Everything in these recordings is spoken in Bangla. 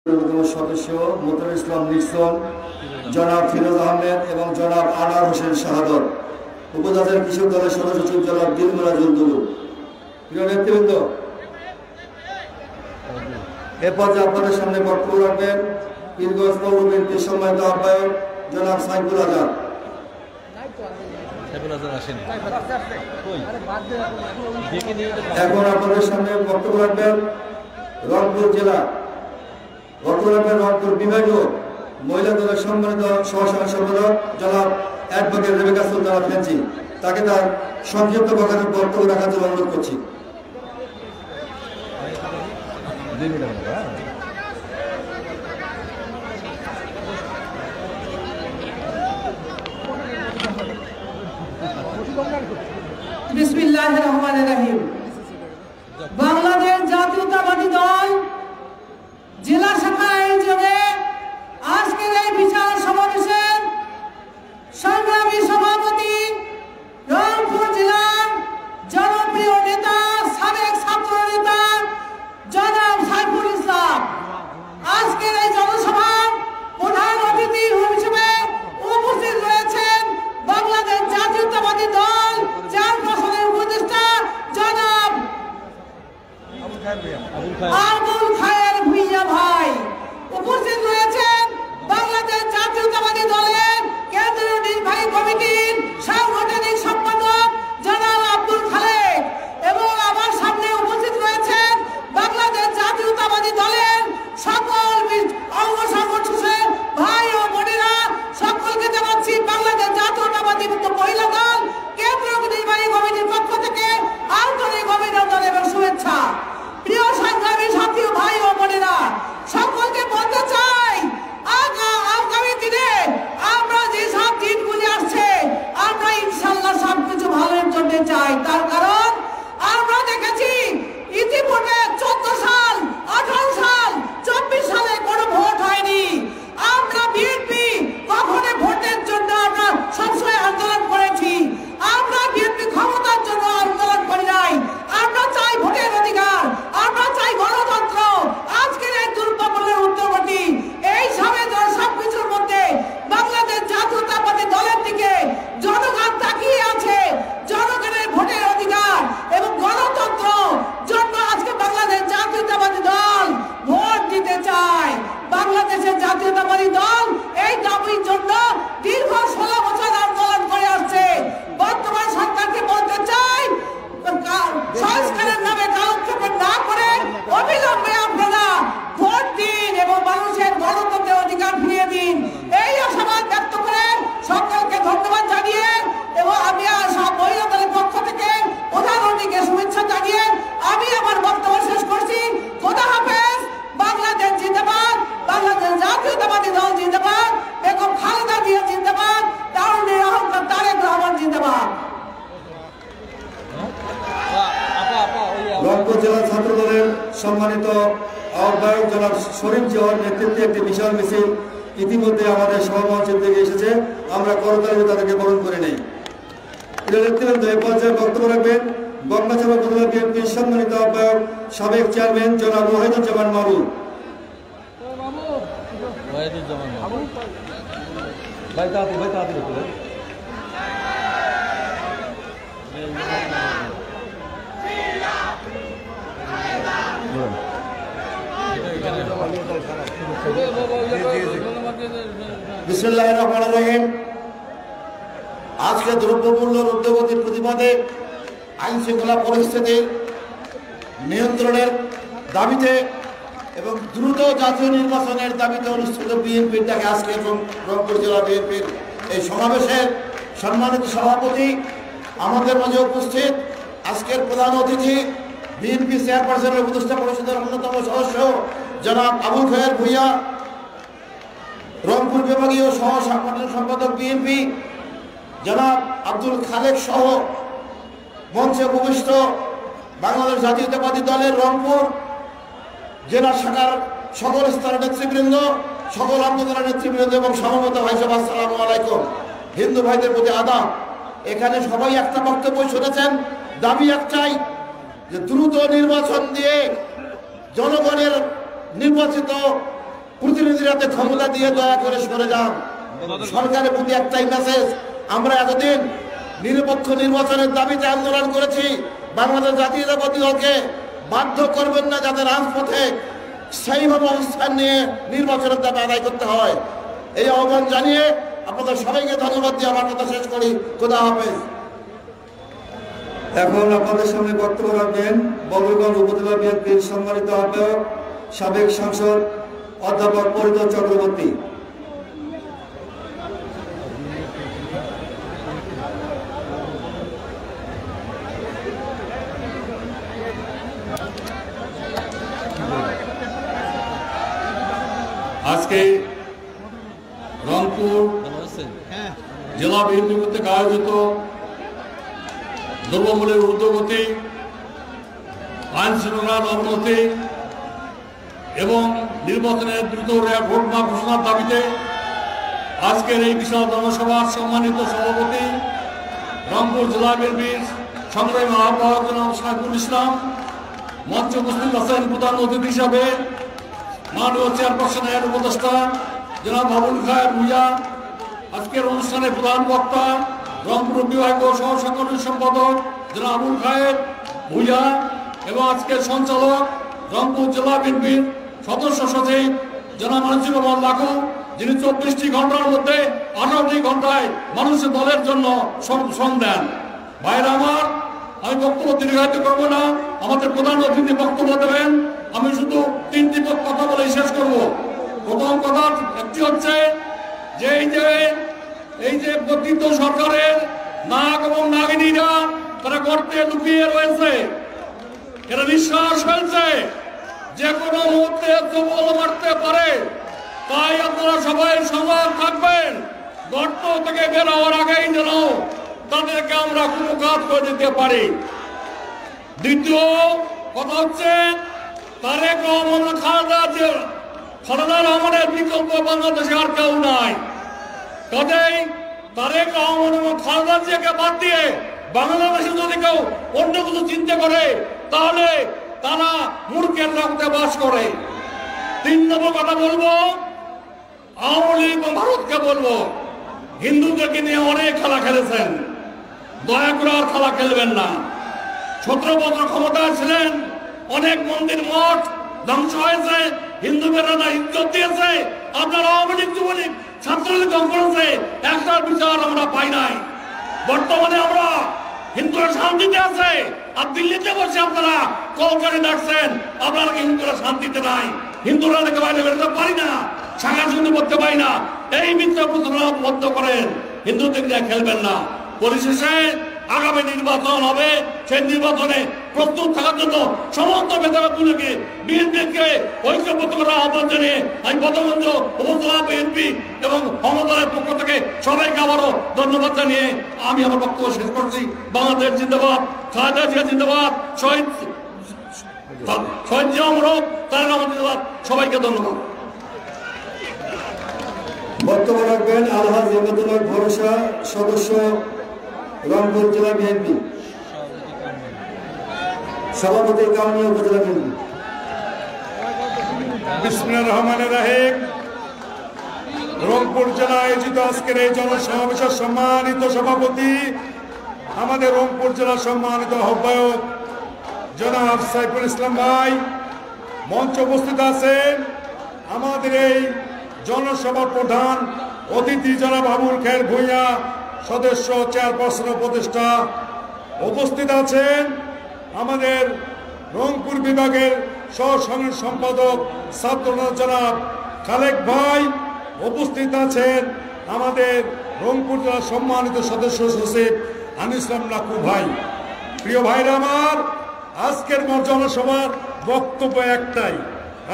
সদস্য মোতার ইসলাম নিক্সন, জনাব ফিরোজ আহমেদ এবং জনাব আনোয়ার হোসেন শাহাদত, উপজাতির কৃষক দলের সদস্য সচিব জনাব দিলমুরা জুলতুলু। প্রিয় নেতৃবৃন্দ, এ পর্যায়ে আপনাদের সামনে বক্তব্য রাখবেন পীরগঞ্জ পৌর বিএনপির সম্মানিত আহ্বায়ক জনাব সাইফুল আজাদ। এখন আপনাদের সামনে বক্তব্য রাখবেন রংপুর জেলা রংপুর বিভাগীয় মহিলা দলের সম্মানিত সহসাধারণ সম্পাদক জনাব অ্যাডভোকেট রেবেকা সুলতানা ফেন্সি। তাকে তার সংক্ষিপ্ত বক্তব্য রাখার জন্য অনুরোধ করছি। বিসমিল্লাহির রহমানির রহিম। বাংলাদেশ জাতীয়তাবাদী দল জেলা শাখা আয়োজনে আজকের এই বিশাল সমাবেশের সংগ্রামী সভাপতি রংপুর জেলার জনপ্রিয় নেতা, সাবেক ছাত্র নেতা জনাব সাইফুল ইসলাম। আজকের এই জনসভার প্রধান অতিথি হিসেবে উপস্থিত রয়েছেন বাংলাদেশ জাতীয়তাবাদী দল চেয়ারপারসনের উপদেষ্টা জনাব আবুল খায়ের ভুইয়া ভাই। উপস্থিত রয়েছেন বাংলাদেশ জাতীয়তাবাদী দলের কেন্দ্রীয় নির্বাহী কমিটির সাংগঠনিক সম্পাদক জনাব আব্দুল খালেক এবং আমার সামনে উপস্থিত রয়েছেন বাংলাদেশ জাতীয়তাবাদী দলের সকল অঙ্গ সংগঠনের ভাই ও বোনেরা। সকলকে জানাচ্ছি বাংলাদেশ জাতীয়তাবাদী মহিলা দল কেন্দ্রীয় নির্বাহী কমিটির পক্ষ থেকে আন্তরিক অভিনন্দন এবং শুভেচ্ছা। প্রিয় সংগ্রামী সাথী ভাই ও বোনেরা, সকলকে বলতে চাই আগামী দিনে আমরা যে সব দিনগুলি আসছে আমরা ইনশাল্লাহ সবকিছু ভালোর জন্য চাই। তার কারণ আমরা দেখেছি ইতিপূর্বে 14 সাল, 18 সাল, 24 সালে কোনো ভোট হয়নি। আমরা বিএনপি কখনো ভোটের জন্য আমরা সবসময় আন্দোলন করেছি। আমরা বিএনপি ক্ষমতার জন্য আন্দোলন করি নাই। আমরা চাই ভোটের অধিকার, আমরা চাই গণতন্ত্র। আজকের এই দুর্ভাবনার উত্তরবর্তী এই সবকিছুর মধ্যে বাংলাদেশ জাতীয়তাবাদী দলের দিকে জনগণ তাকিয়ে আছে। জনগণের ভোটের অধিকার এবং গণতন্ত্র জন্য আজকে বাংলাদেশ জাতীয়তাবাদী দল ভোট দিতে চায়। বাংলাদেশের জাতীয়তাবাদী দল এই দাবির জন্য দীর্ঘ 16 বছর আন্দোলন করে আসছে। বর্তমান সরকারকে বলতে চাই, সংস্কারের নামে কালক্ষেপ না করে অবিলম্বে আপনারা ভোট দিন এবং মানুষের গণতন্ত্রের অধিকার ফিরিয়ে দিন। এই আশাবাদ ব্যক্ত করে সকলকে ধন্যবাদ জানিয়ে এবং আমি সব মহিলা দলের পক্ষ থেকে প্রধানমন্ত্রীকে শুভেচ্ছা জানিয়ে আমি আমার বক্তব্য শেষ করছি। খোদা হাফেজ। বাংলাদেশ জিন্দাবাদ, বাংলাদেশ জাতীয়তাবাদী দল জিন্দাবাদ, বেগম খালেদা জিয়া জিন্দাবাদ, তারুণের অহংকার তারেক রহমান জিন্দাবাদ। রংপুর জেলা ছাত্র দলের সম্মানিত আহ্বায়ক জনাব শরীফ জিয়ার নেতৃত্বে একটি বিশাল মিছিল ইতিমধ্যে আমাদের সভামঞ্চের দিকে এসেছে। আমরা করতালি তাদেরকে বরণ করে নেই। নেতৃবৃন্দ, এ পর্যায়ে বক্তব্য রাখবেন গঙ্গাচড়া উপজেলা বিএনপির সম্মানিত আহ্বায়ক সাবেক চেয়ারম্যান জনাব ওয়াহিদুজ্জামান মামুন। বিসমিল্লাহির রহমানির রহিম। আজকে দ্রব্যমূল্যের ঊর্ধ্বগতির প্রতিবাদে আইন শৃঙ্খলা পরিস্থিতি নিয়ন্ত্রণের দাবিতে এবং দ্রুত জাতীয় নির্বাচনের দাবিতে অনুষ্ঠিত বিএনপির ডাকে আজকে রংপুর জেলা বিএনপির এই সমাবেশের সম্মানিত সভাপতি আমাদের মাঝে উপস্থিত, আজকের প্রধান অতিথি বিএনপি চেয়ারপারসনের উপদেষ্টা পরিষদের অন্যতম সদস্য জনাব আবুল খায়ের ভুইয়া, রংপুর বিভাগীয় সহ সাংগঠনিক সম্পাদক বিএনপি জনাব আব্দুল খালেক সহ মঞ্চে উপবিষ্ট বাংলাদেশ জাতীয়তাবাদী দলের রংপুর জেলা শাখার সকল স্তরের নেতৃবৃন্দ, সকল আন্দোলনের নেতৃবৃন্দ এবং সমবেত ভাই সব আসসালামু আলাইকুম। হিন্দু ভাইদের প্রতি আদাব। এখানে সবাই একটা বক্তব্য শুনেছেন। দাবি একটাই যে দ্রুত নির্বাচন দিয়ে জনগণের নির্বাচিত প্রতিনিধির হাতে ক্ষমতা দিয়ে দয়া করে সরে যান। সরকারের প্রতি একটাই মেসেজ, আমরা এতদিন নিরপেক্ষ নির্বাচনের দাবিতে আন্দোলন করেছি। বাংলাদেশ জাতীয়তাবাদী দলকে বাধ্য করবেন না যাতে রাজপথে সেইভাবে অবস্থান নিয়ে নির্বাচনের দাবি আদায় করতে হয়। এই আহ্বান জানিয়ে আপনাদের সবাইকে ধন্যবাদ দিয়ে আমার কথা শেষ করি। খোদা হাফেজ। এখন আপনাদের সামনে বক্তব্য রাখবেন বদরগঞ্জ উপজেলা বিএনপির সম্মানিত আহ্বায়ক সাবেক সাংসদ অধ্যাপক পরিতোষ চক্রবর্তী। আজকে রংপুর জেলা বিএনপি কর্তৃক আয়োজিত দ্রব্যমূল্যের ঊর্ধ্বগতি, আইন শৃঙ্খলার অবনতি এবং নির্বাচনের দ্রুত রোডম্যাপ ঘোষণার দাবিতে আজকের এই বিশাল জনসভার সম্মানিত সভাপতি রংপুর জেলা বিএনপির সংগ্রামী আহ্বায়ক জনাব সাইফুল ইসলাম, মঞ্চে উপস্থিত আছেন প্রধান অতিথি হিসাবে মাননীয় চেয়ারপারসনের উপদেষ্টা জনাব আবুল খায়ের ভূঁইয়া, আজকের অনুষ্ঠানে প্রধান বক্তা রংপুর বিভাগীয় সহ সাংগঠনিক সম্পাদক জনাব আবুল খায়ের ভূঁইয়া এবং আজকের সঞ্চালক রংপুর জেলা বিএনপির সদস্য সচিব জনাব মনসুর রহমান লাখু, যিনি 24টি ঘন্টার মধ্যে 18টি ঘন্টায় মানুষের দলের জন্য শ্রম দেন। ভাইরা আমার, আমি বক্তব্য দীর্ঘায়িত করবো না, আমাদের প্রধান অতিথি বক্তব্য দেবেন। আমি শুধু 3টি কথা বলে শেষ করব। প্রথম কথা একটি হচ্ছে যে এই যে প্রকৃত সরকারের নাগ এবং নাগিনীরা তারা গর্তে লুকিয়ে রয়েছে, এরা নিঃশ্বাস ফেলছে, যে কোনো মুহূর্তে প্রবল মারতে পারে। তাই আপনারা সবাই সজাগ থাকবেন, গর্ত থেকে বের হওয়ার আগেই যেন তাদেরকে আমরা কুমুখাত করে দিতে পারি। দ্বিতীয় কথা হচ্ছে তারেক রহমান খালেদা রহমানের বিকল্প বাংলাদেশে আর কেউ নাই। কাজেই তারেক রহমান এবং খালেদা জিয়াকে বাদ দিয়ে বাংলাদেশে যদি কেউ অন্য কিছু চিন্তা করে তাহলে তারা মূর্খের রক্তে বাস করে। 3 নম্বর কথা বলবো, আওয়ামী লীগ এবং ভারতকে বলবো, হিন্দুদেরকে নিয়ে অনেক খেলা খেলেছেন, দয়া করে আর খেলা খেলবেন না। 17 বছর ক্ষমতায় ছিলেন, অনেক মন্দির মঠ ধ্বংস হয়েছে, হিন্দু বেরানা ইজ্জত দিয়েছে। আপনার আওয়ামী লীগ যুবলীগ ছাত্রলীগ করেছে, একটার বিচার আমরা পাই নাই। বর্তমানে আমরা হিন্দুরা শান্তিতে আছে, আর দিল্লিতে বসে আপনারা কলকারি ডাকছেন, আপনারা হিন্দুরা শান্তিতে নাই। হিন্দুরা নাকি বাইরে বেরোতে পারি না, শাখা শুনতে করতে পারি না, এই মিথ্যা প্রচারণা বন্ধ করেন। হিন্দুদের নিয়ে খেলবেন না। পরিশেষে আগামী নির্বাচন হবে, সেই নির্বাচনে প্রস্তুত থাকার জন্য সমস্ত মেধাবীকে বিএনপিকে ঐক্যবদ্ধ করার আহ্বান জানিয়ে আমি বদরগঞ্জ উপজেলা বিএনপি এবং ক্ষমতার পক্ষ থেকে সবাইকে আবারও ধন্যবাদ জানিয়ে আমি আমার বক্তব্য শেষ করছি। বাংলাদেশ জিন্দাবাদ, খালেদা জিয়া জিন্দাবাদ, শহীদ জিয়া অমর, তারেক রহমান জিন্দাবাদ। সবাইকে ধন্যবাদ। বক্তব্য রাখবেন আলহাজ হিমতুল্লাহ ভরসা, সদস্য রংপুর জেলা বিএনপি, সভাপতি কাউনিয়া উপজেলা বিএনপি। বিসমিল্লাহির রহমানির রহিম। রংপুর জেলা আয়োজিত আজকের এই জনসমাবেশের সম্মানিত সভাপতি, আমাদের রংপুর জেলার সম্মানিত আহ্বায়ক জনাব সাইফুল ইসলাম ভাই, মঞ্চে উপস্থিত আছেন আমাদের এই জনসভার প্রধান অতিথি জনাব আবুল খায়ের ভূঁইয়া, সদস্য চেয়ারপারসন উপদেষ্টা, উপস্থিত আছেন আমাদের রংপুর বিভাগের সহ সম্পাদক ছাত্রনেতা জনাব খালেক ভাই, উপস্থিত আছেন আমাদের রংপুর জেলার সম্মানিত সদস্য সচিব আনিস ইসলাম লাকু ভাই। প্রিয় ভাইরা আমার, আজকের জনসভার বক্তব্য একটাই।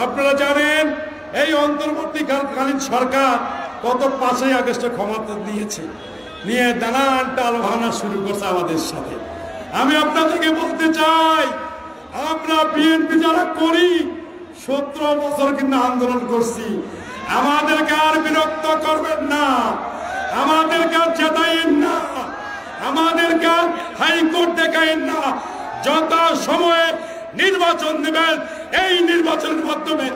আপনারা জানেন এই অন্তর্বর্তীকালীন সরকার গত 5ই আগস্টে ক্ষমতা নিয়ে নানান টালভানা শুরু করছে আমাদের সাথে। আমি আপনাদেরকে বলতে চাই, আমরা বিএনপি যারা করি 17 বছর কিন্তু আন্দোলন করছি, আমাদেরকে আর বিরক্ত করবেন না, আমাদেরকে আর চেতাইন না, আমাদেরকে আর হাইকোর্ট দেখাইন না। যত সময়ে নির্বাচন নেবেন, এই নির্বাচনের মাধ্যমে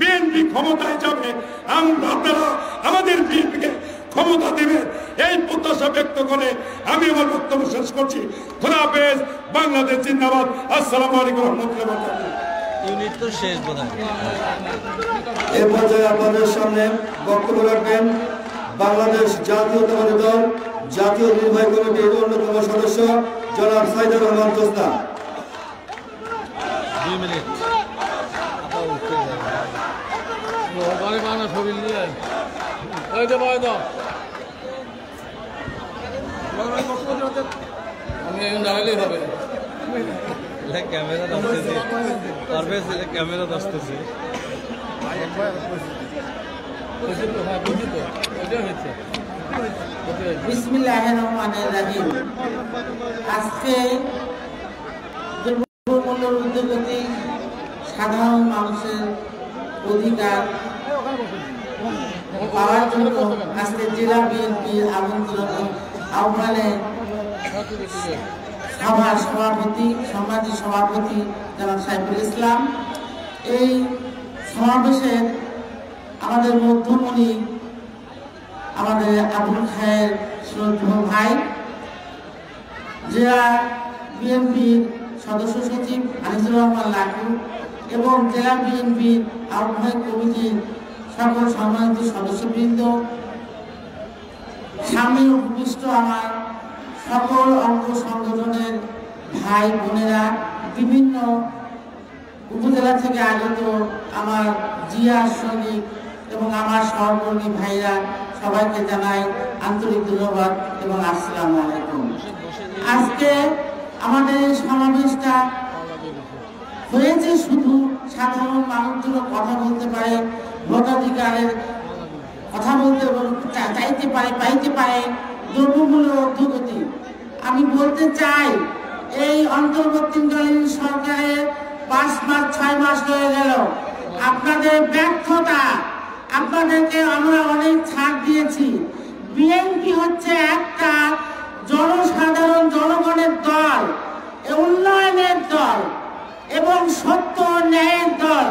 বিএনপি ক্ষমতায় যাবে, আপনারা আমাদের বিএনপিকে ক্ষমতা দেবেন, এই প্রত্যাশা ব্যক্ত করে আমি আমার বক্তব্য শেষ করছি। খোদা হাফেজ, বাংলাদেশ জিন্দাবাদ। আসসালামু আলাইকুম রহমতুল্লাহ বারাকাতুহু। ইউনিট তো শেষ বোধহয়। এ পর্যায়ে আপনাদের সামনে বক্তব্য রাখবেন বাংলাদেশ জাতীয়তাবাদী দল জাতীয় নির্বাহী কমিটির অন্যতম সদস্য জনাব সাইদুর রহমান জোসনা। 2 মিনিট। ক্যামেরা আসতেছে, পারভেজ ক্যামেরা আসতেছে। বিসমিল্লাহির রহমানির রহিম। আজকে দ্রব্যমূল্যের ঊর্ধ্বগতি, সাধারণ মানুষের অধিকার পাওয়ার জন্য আজকে জেলা বিএনপির আহ্বানে সভার সভাপতি, সমাজী সভাপতি জনাব সাইফুল ইসলাম, এই সমাবেশের আমাদের মধ্যমণি আমাদের আবুল খায়ের শ্রদ্ধেয় ভাই, জেলা বিএনপির সদস্য সচিব আনিসুর রহমান লাকু এবং জেলা বিএনপির আহ্বায়ক কমিটির সকল সম্মানিত সদস্যবৃন্দ, সামনে উপবিষ্ট আমার সকল অঙ্গ সংগঠনের ভাই বোনেরা, বিভিন্ন উপজেলা থেকে আগত আমার জিয়া সৈনিক এবং আমার সহকর্মী ভাইরা, সবাইকে জানাই আন্তরিক ধন্যবাদ এবং আসসালামু আলাইকুম। আজকে আমাদের এই সমাবেশটা হয়েছে শুধু সাধারণ মানুষজন কথা বলতে পারে, ভোটাধিকারের কথা বলতে চাইতে পারে, পাইতে পারে, দ্রব্যমূল্য ঊর্ধ্বগতি। আমি বলতে চাই, এই অন্তর্বর্তীকালীন সরকারের 5 মাস 6 মাস হয়ে গেল, আপনাদের ব্যর্থতা, আপনাদেরকে আমরা অনেক ছাড় দিয়েছি। বিএনপি হচ্ছে একটা জনসাধারণ জনগণের দল, উন্নয়নের দল এবং সত্য ন্যায়ের দল।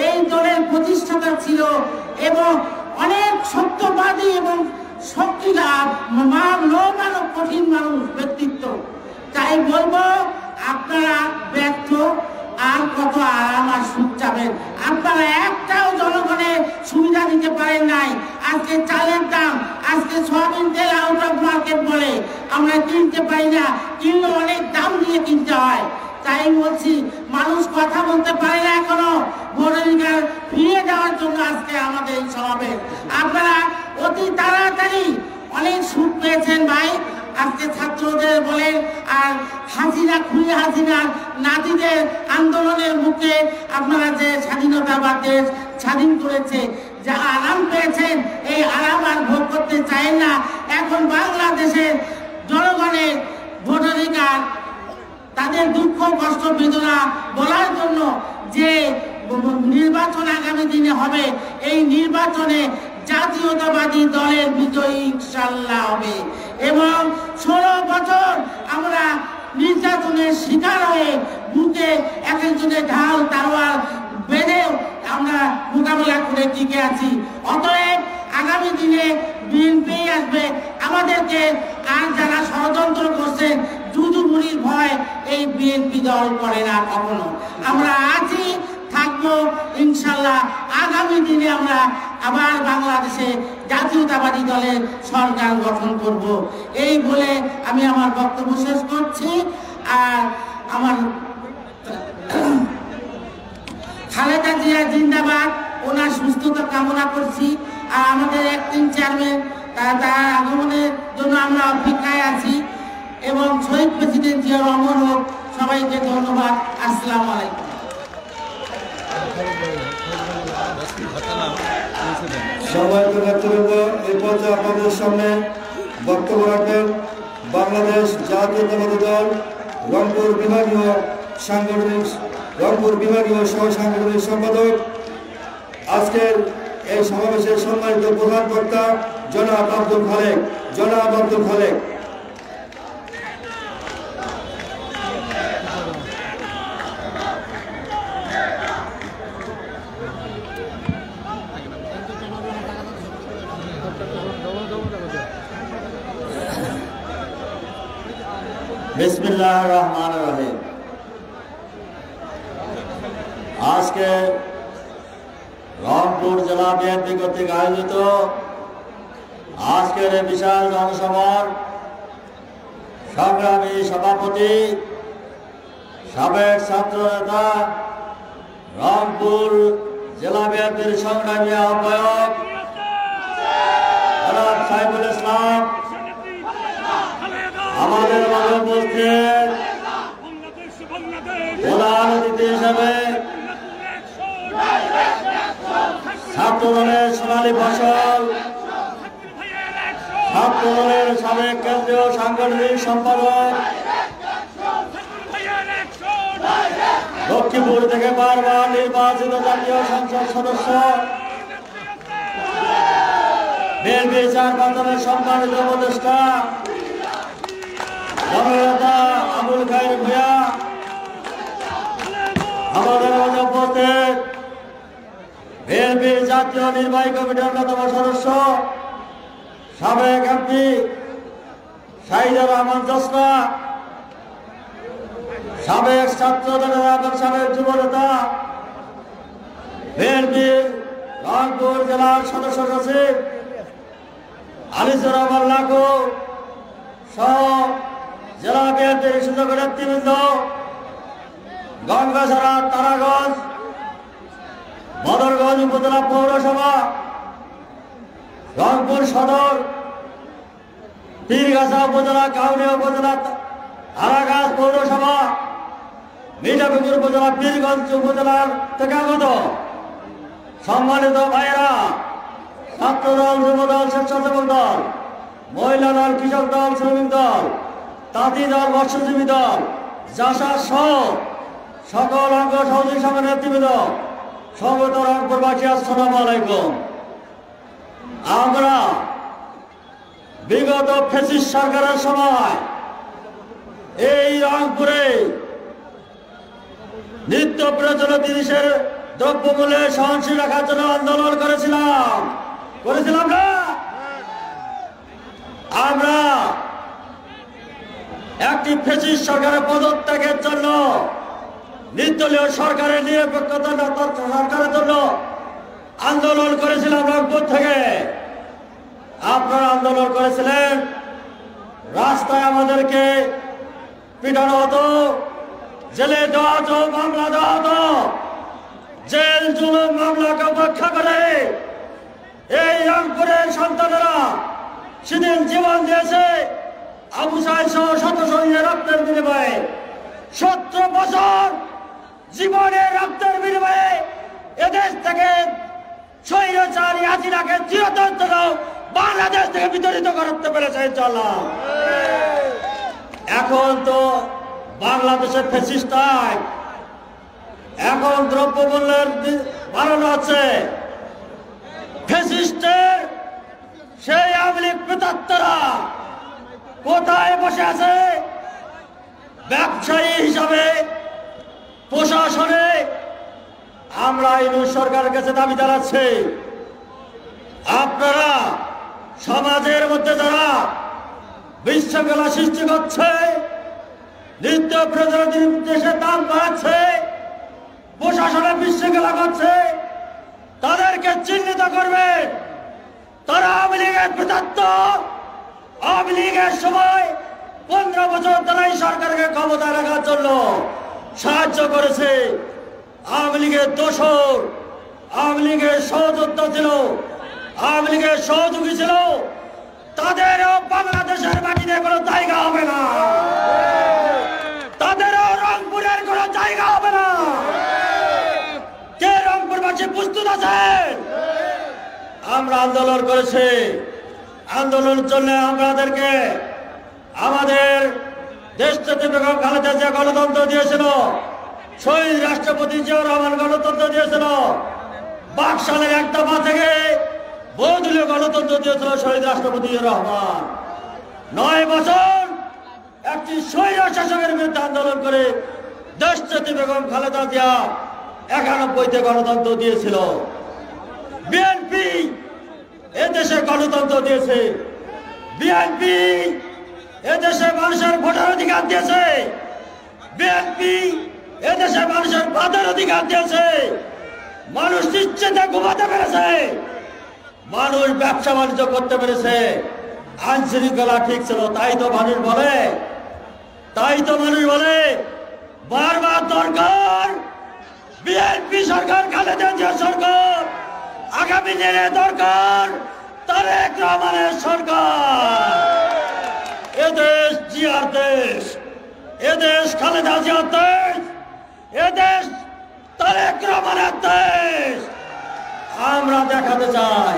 এই দলের প্রতিষ্ঠাতা ছিল এবং অনেক সত্যবাদী এবং শক্তিদার মানব কঠিন মানুষ ব্যক্তিত্ব। তাই বলবো, আপনারা ব্যর্থ, আর কত আরাম আর সুখ চাবেন? আপনারা একটাও জনগণের সুবিধা দিতে পারেন নাই। আজকে চালের দাম, আজকে সয়াবিন তেল আউট অফ মার্কেট বলে, আমরা কিনতে পারি না, কিনলে অনেক দাম দিয়ে কিনতে হয়। তাই বলছি, মানুষ কথা বলতে পারে না এখনো, ভোটাধিকার ফিরিয়ে দেওয়ার জন্য আজকে আমাদের এই সমাবেশ। আপনারা অতি তাড়াতাড়ি অনেক সুখ পেয়েছেন ভাই, আজকে ছাত্রদের বলেন আর হাসিনা, খুনি হাসিনার নাতিদের আন্দোলনের মুখে আপনারা যে স্বাধীনতা বা দেশ স্বাধীন করেছে, যা আরাম পেয়েছেন, এই আরাম আর ভোগ করতে চায় না। এখন বাংলাদেশের জনগণের ভোটাধিকার, তাদের দুঃখ কষ্ট বেদনা বলার জন্য যে নির্বাচন আগামী দিনে হবে, এই নির্বাচনে জাতীয়তাবাদী দলের বিজয়ী ইনশাআল্লাহ হবে। এবং 16 বছর আমরা নির্যাতনের শিকার হয়ে বুকে এক একজনের ঢাল তারওয়ার বেঁধে আমরা মোকাবেলা করে টিকে আছি। অতএব আগামী দিনে বিএনপি আসবে আমাদেরকে, আর যারা ষড়যন্ত্র করছেন জুজুবুরির ভয় এই বিএনপি দল করে না কখনো। আমরা আছি, থাকবো ইনশাল্লাহ। আগামী দিনে আমরা আবার বাংলাদেশে জাতীয়তাবাদী দলের সরকার গঠন করব। এই বলে আমি আমার বক্তব্য শেষ করছি। আর আমার খালেদা জিয়া জিন্দাবাদ, ওনার সুস্থতা কামনা করছি। আর আমাদের অ্যাক্টিং চেয়ারম্যান, তার আগমনের জন্য আমরা অপেক্ষায় আছি। এবং শহীদ প্রেসিডেন্ট জিয়া রহমান হোক। সবাইকে ধন্যবাদ। আসসালামু আলাইকুম। সম্মানিত নেতৃবৃন্দ, এই পর্যায়ে আপনাদের সামনে বক্তব্য রাখবেন বাংলাদেশ জাতীয়তাবাদী দল রংপুর বিভাগীয় সহ সাংগঠনিক সম্পাদক, আজকের এই সমাবেশের সম্মানিত প্রধান বক্তা জনাব আব্দুল খালেক। বিসমিল্লাহির রহমানির রহিম। আজকে রংপুর জেলা বিএনপি কর্তৃক আয়োজিত আজকের এই বিশাল জনসভার সংগ্রামী সভাপতি, সাবেক ছাত্র নেতা, রংপুর জেলা বিএনপির সংগ্রামী আহ্বায়ক জনাব সাইফুল ইসলাম, আমাদের মাঝে উপস্থিত প্রধান অতিথি হিসেবে ছাত্র দলের সোনালী ফসল, ছাত্র দলের সাবেক কেন্দ্রীয় সাংগঠনিক সম্পাদক, লক্ষ্মীপুর থেকে বারবার নির্বাচিত জাতীয় সংসদ সদস্য, বিএনপি চেয়ারপারসনের সম্মানিত উপদেষ্টা জননেতা আবুল খায়ের ভূঁইয়া, আমাদের মাঝে উপস্থিত বিএনপির জাতীয় নির্বাহী কমিটির অন্যতম সদস্য, সাবেক এমপি শাহিদুর রহমান জোসনা, সাবেক ছাত্র নেতা এবং সাবেক যুব নেতা, বিএনপির রংপুর জেলার সদস্য সচিব আনিসুর রহমান লাকু সহ জেলা বিএনপির সুযোগ্য নেতৃবৃন্দ, গঙ্গাছড়া, তারাগঞ্জ, বদরগঞ্জ উপজেলা পৌরসভা, রংপুর সদর, পীরগাছা উপজেলা, কাউনিয়া উপজেলা, আরাগাছ পৌরসভা, মিঠাপুকুর উপজেলা, পীরগঞ্জ উপজেলার থেকে আগত সম্মানিত ভাইয়েরা, ছাত্রদল, যুবদল, স্বেচ্ছাসেবক দল, মহিলা দল, কৃষক দল, শ্রমিক দল, তাঁতি দল, মৎস্যজীবী দল, জাসা সহ সকল অঙ্গ সহযোগী সভার নেতৃবৃন্দ, সমবেত রংপুরবাসী, আসসালামু আলাইকুম। আমরা বিগত ফ্যাসিস্ট সরকারের সময় এই রংপুরে নিত্য প্রয়োজনীয় জিনিসের দ্রব্যমূল্যে সহনশীল রাখার জন্য আন্দোলন করেছিলাম না? আমরা একটি ফ্যাসিস্ট সরকারের পদত্যাগের জন্য, নির্দলীয় সরকারের নিরপেক্ষতা সরকারের জন্য আন্দোলন করেছিলাম রংপুর থেকে। আপনারা আন্দোলন করেছিলেন, রাস্তায় আমাদেরকে পিটানো হতো, জেলে দেওয়া হতো, মামলা দেওয়া হতো। জেল জুলুম মামলাকে উপেক্ষা করে এই রংপুরের সন্তানেরা সেদিন জীবন দিয়েছে আবু সাইদ সহ শত শহীদের রক্তের বিনিময়ে। 17 বছর জীবনের রক্তের বিনিময়ে এদেশ থেকে স্বৈরাচারী হাসিনাকে চিরতর জন্য বাংলাদেশ থেকে বিতাড়িত করতে পেরেছে ইনশাআল্লাহ। এখন তো বাংলাদেশের ফ্যাসিস্ট নাই, এখন দ্রব্যমূল্যের বাড়ানো হচ্ছে। ফ্যাসিস্টের সেই আওয়ামী লীগ প্রেতাত্মারা কোথায় বসে আছে? ব্যবসায়ী হিসাবে প্রশাসনে আমরা ইউনিট সরকারের কাছে দাবি জানাচ্ছি, আপনারা সমাজের মধ্যে যারা বিশৃঙ্খলা সৃষ্টি করছে, নিত্য প্রয়োজনীয় দেশের দাম বাড়াচ্ছে, প্রশাসনে বিশৃঙ্খলা করছে, তাদেরকে চিহ্নিত করবেন। তারা আওয়ামী লীগের প্রেতাত্ম। আওয়ামী লীগের সময় 15 বছর তারা এই সরকারকে ক্ষমতায় রাখার জন্য সাহায্য করেছে। আওয়ামী লীগের দোসর, আওয়ামী লীগের সহযোদ্ধা ছিল, আওয়ামী লীগের সহযোগী ছিল, তাদেরও বাংলাদেশের মাটিতে কোনো জায়গা হবে না, তাদেরও রংপুরের কোনো জায়গা হবে না। কে রংপুরবাসী প্রস্তুত আছেন? আমরা আন্দোলন করেছি, আন্দোলনের জন্য আমাদেরকে আমাদের দেশটাতে বেগম খালেদা জিয়া গণতন্ত্র দিয়েছিল, শহীদ রাষ্ট্রপতি জিয়াউর রহমান গণতন্ত্র দিয়েছিল, বাকশালের এক দফা থেকে বহুদলীয় গণতন্ত্র দিয়েছিল শহীদ রাষ্ট্রপতি জিয়াউর রহমান। 9 বছর একটি স্বৈর শাসকের বিরুদ্ধে আন্দোলন করে দেশটাতে বেগম খালেদা জিয়া 91-তে গণতন্ত্র দিয়েছিল। বিএনপি এদেশে গণতন্ত্র গণতন্ত্র দিয়েছে, বিএনপি এদেশে মানুষের ভোটার অধিকার দিয়েছে, বিএনপি এদেশে মানুষের বাদের অধিকার দিয়েছে, মানুষ নিশ্চিন্তে ঘুমাতে পেরেছে, মানুষ ব্যবসা বাণিজ্য করতে পেরেছে, আইন শৃঙ্খলা ঠিক ছিল। তাই তো মানুষ বলে বারবার দরকার বিএনপি সরকার, খালেদা জিয়া সরকার, আগামী দিনে দরকার তারেক রহমানের সরকার। এদেশ জিয়ার দেশ, এদেশ খালেদা জিয়ার দেশ, এদেশ তারেক রহমানের দেশ। আমরা দেখাতে চাই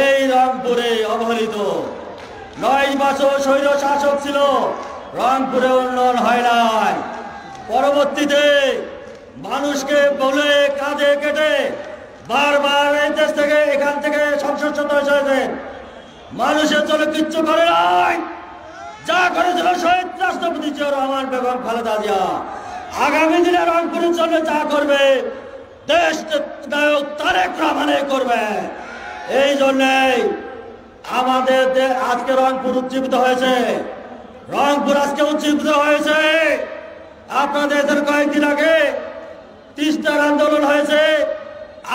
এই রংপুরে অবহেলিত 9 বছর স্বৈর শাসক ছিল, রংপুরে উন্নয়ন হয় নাই। পরবর্তীতে মানুষকে বলে কাঁধে কেটে বারবার এই দেশ থেকে, এখান থেকে সংসদ সদস্য হয়েছেন, মানুষের জন্য কিচ্ছু করে নাই। যা করেছিল শহীদ রাষ্ট্রপতি জিয়াউর রহমান, বেগম খালেদা জিয়া, আগামী দিনে রংপুরের জন্য যা করবে দেশ নায়ক তারেক রহমানে করবে। এই জন্যেই আমাদের আজকে রংপুর উজ্জীবিত হয়েছে, রংপুর আজকে উজ্জীবিত হয়েছে। আপনাদের কয়েকদিন আগে তিস্তার আন্দোলন হয়েছে,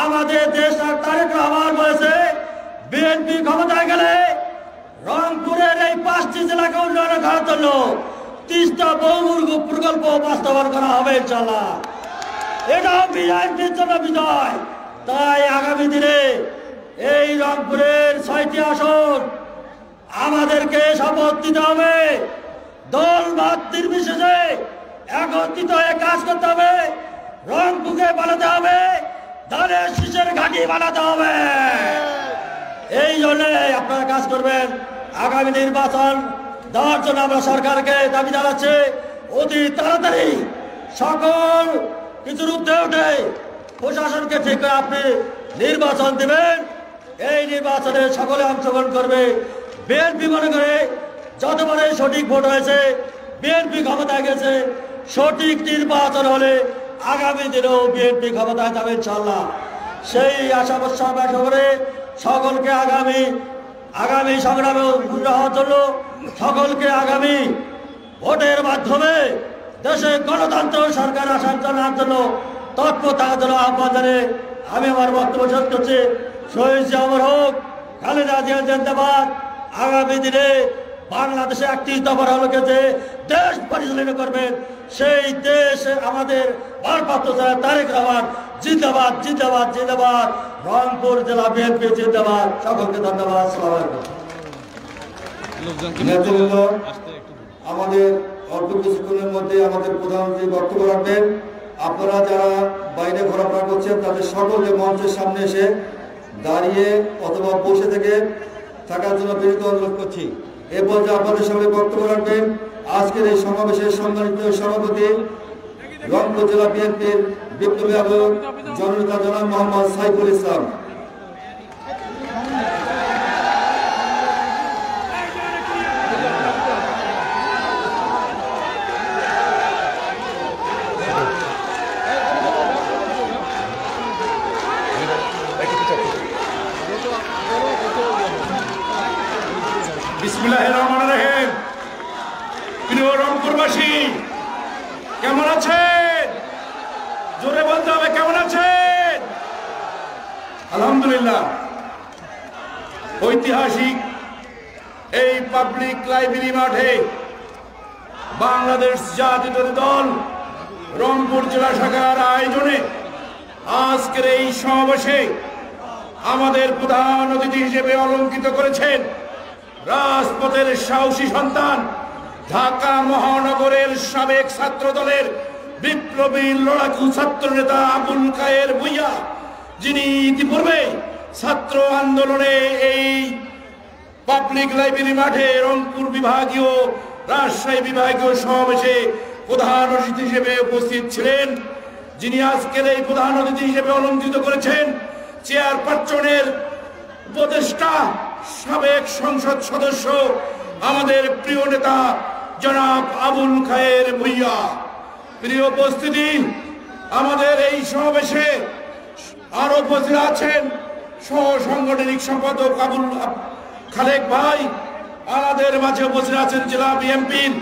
আমাদের দেশ তারেক রহমান বলেছে বিএনপি ক্ষমতায় গেলে রংপুরের এই 5টি জেলাকে উন্নয়ন করার জন্য তিস্তা বহুমুখী প্রকল্প বাস্তবায়ন করা হবে ইনশাআল্লাহ। এটাও বিএনপির জন্য বিজয়। তাই আগামী দিনে এই রংপুরের 6টি আসন আমাদেরকে শপথ দিতে হবে, দল মত নির্বিশেষে একত্রিত হয়ে কাজ করতে হবে, রংপুরকে বানাতে হবে, ধানের শীষের ঘাঁটি বানাতে হবে। এই জন্য আপনারা কাজ করবেন। আগামী নির্বাচন দেওয়ার জন্য আমরা সরকারকে দাবি জানাচ্ছি অতি তাড়াতাড়ি সকল কিছুর ঊর্ধ্বে উঠে প্রশাসনকে ঠিক করে আপনি নির্বাচন দেবেন। এই নির্বাচনে সকলে অংশগ্রহণ করবে। বিএনপি মনে করে যতবারে সঠিক ভোট হয়েছে, বিএনপি ক্ষমতায় গেছে, সঠিক নির্বাচন হলে আগামী দিনেও বিএনপি ক্ষমতায় যাবে ইনশাআল্লাহ। সেই আশা ব্যক্ত করে সকলকে আগামী সংগ্রামে উন্নীত হওয়ার জন্য, সকলকে আগামী ভোটের মাধ্যমে দেশে গণতন্ত্র সরকার আসার জন্য তৎপর থাকার জন্য আহ্বান জানিয়ে আমি আমার বক্তব্য শেষ করছি। শহীদ জিয়া অমর হোক, খালেদা জিয়া জিন্দাবাদ। আগামী দিনে বাংলাদেশে 31 দফার আলোকে যে দেশ পরিচালনা করবেন, সেই দেশ আমাদের ভারপ্রাপ্ত তারেক রহমান জিন্দাবাদ, জিন্দাবাদ, জিন্দাবাদ। রংপুর জেলা বিএনপি জিন্দাবাদ। সকলকে ধন্যবাদ। আসসালামু আলাইকুম। নেতৃবৃন্দ, আমাদের অল্প কিছুক্ষণের মধ্যে আমাদের প্রধানমন্ত্রী বক্তব্য রাখবেন। আপনারা যারা বাইরে ঘোরাফেরা করছেন তাদের সকলে মঞ্চের সামনে এসে দাঁড়িয়ে অথবা বসে থেকে থাকার জন্য বিনীত অনুরোধ করছি। এরপর যে আপনাদের সামনে বক্তব্য রাখবেন আজকের এই সমাবেশের সম্মানিত সভাপতি, রংপুর জেলা বিএনপির বিপ্লবী আহ্বায়ক জননেতা জনাব মোহাম্মদ সাইফুল ইসলাম। বিসমিল্লাহির রহমানির রহিম। প্রিয় রংপুরবাসী, কেমন আছেন? জোরে বলতে হবে, কেমন আছেন? আলহামদুলিল্লাহ। ঐতিহাসিক এই পাবলিক লাইব্রেরি মাঠে বাংলাদেশ জাতীয়তাবাদী দল রংপুর জেলা শাখার আয়োজনে আজকের এই সমাবেশে আমাদের প্রধান অতিথি হিসেবে অলঙ্কিত করেছেন রাজপথের সাহসী সন্তান, ঢাকা মহানগরের সাবেক ছাত্র দলের বিপ্লবী লড়াকু ছাত্র নেতা আবুল খায়ের ভূঁইয়া, যিনি ইতিপূর্বে ছাত্র আন্দোলনে এই পাবলিক লাইব্রেরি মাঠে রংপুর বিভাগীয়, রাজশাহী বিভাগীয় সমাবেশে প্রধান অতিথি হিসেবে উপস্থিত ছিলেন, যিনি আজকের এই প্রধান অতিথি হিসেবে অলঙ্কৃত করেছেন চেয়ারপারসনের উপদেষ্টা, সাবেক সংসদ সদস্য, আমাদের প্রিয় নেতা জনাব আবুল খায়ের ভূঁইয়া। প্রিয় উপস্থিতি, আমাদের এই সমাবেশে আরো উপস্থিত আছেন সহ সাংগঠনিক সম্পাদক খালেক ভাই আমাদের মাঝে উপস্থিত আছেন জেলা বিএনপির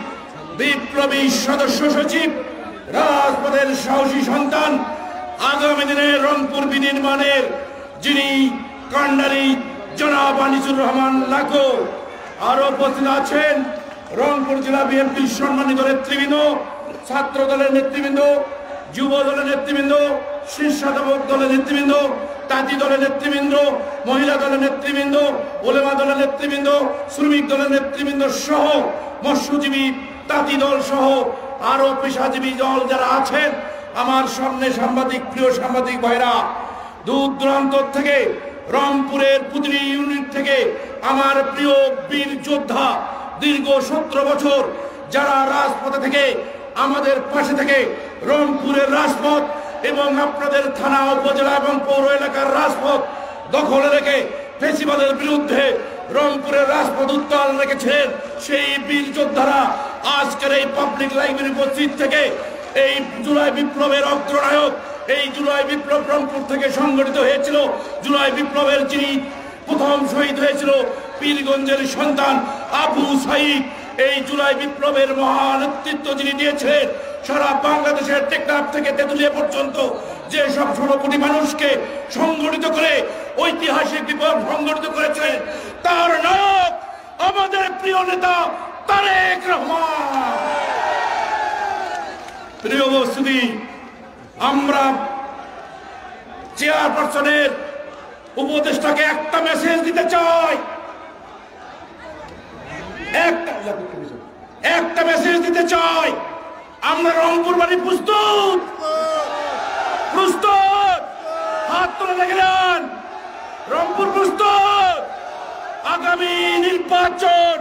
বিপ্লবী সদস্য সচিব, রাজপথের সাহসী সন্তান, আগামী দিনে রংপুর বিনির্মাণের যিনি কান্ডারি জনাব আনিসুর রহমান লাখো। আরো উপস্থিত আছেন রংপুর জেলা বিএনপির সম্মানিত নেতৃবৃন্দ, ছাত্র দলের নেতৃবৃন্দ, যুব দলের নেতৃবৃন্দ, স্বেচ্ছাসেবক দলের নেতৃবৃন্দ, তাঁতি দলের নেতৃবৃন্দ, মহিলা দলের নেতৃবৃন্দ, ওলেমা দলের নেতৃবৃন্দ, শ্রমিক দলের নেতৃবৃন্দ সহ মৎস্যজীবী তাঁতি দল সহ আরো পেশাজীবী দল যারা আছেন, আমার সামনে সাংবাদিক, প্রিয় সাংবাদিক ভাইরা, দূর দূরান্ত থেকে, রংপুরের প্রতিটি ইউনিট থেকে আমার প্রিয় বীর যোদ্ধা, দীর্ঘ 17 বছর যারা রাজপথে থেকে আমাদের পাশে থেকে রংপুরের রাজপথ এবং আপনাদের থানা, উপজেলা এবং পৌর এলাকার রাজপথ দখলে রেখে ফেসিবাদের বিরুদ্ধে রংপুরের রাজপথ উত্তাল রেখেছিলেন, সেই বীর যোদ্ধারা আজকের এই পাবলিক লাইব্রেরি উপস্থিত থেকে এই জুলাই বিপ্লবের অগ্রনায়ক, এই জুলাই বিপ্লব রংপুর থেকে সংগঠিত হয়েছিল। জুলাই বিপ্লবের যিনি প্রথম শহীদ হয়েছিল, পীরগঞ্জের সন্তান আবু সাইদ, এই জুলাই বিপ্লবের মহা নেতৃত্ব যিনি দিয়েছিলেন, সারা বাংলাদেশের টেকনাফ থেকে তেঁতুলিয়া পর্যন্ত যে সব 16 কোটি মানুষকে সংগঠিত করে ঐতিহাসিক বিপ্লব সংগঠিত করেছিলেন, তার নায়ক আমাদের প্রিয় নেতা তারেক রহমান। প্রিয় উপস্থিতি, আমরা চেয়ারপারসনের উপদেষ্টাকে একটা মেসেজ দিতে চাই, একটা মেসেজ দিতে চাই। আমরা রংপুর বাড়ি প্রস্তুত, প্রস্তুত, হাত তুলে দেখলেন, রংপুর প্রস্তুত। আগামী নির্বাচন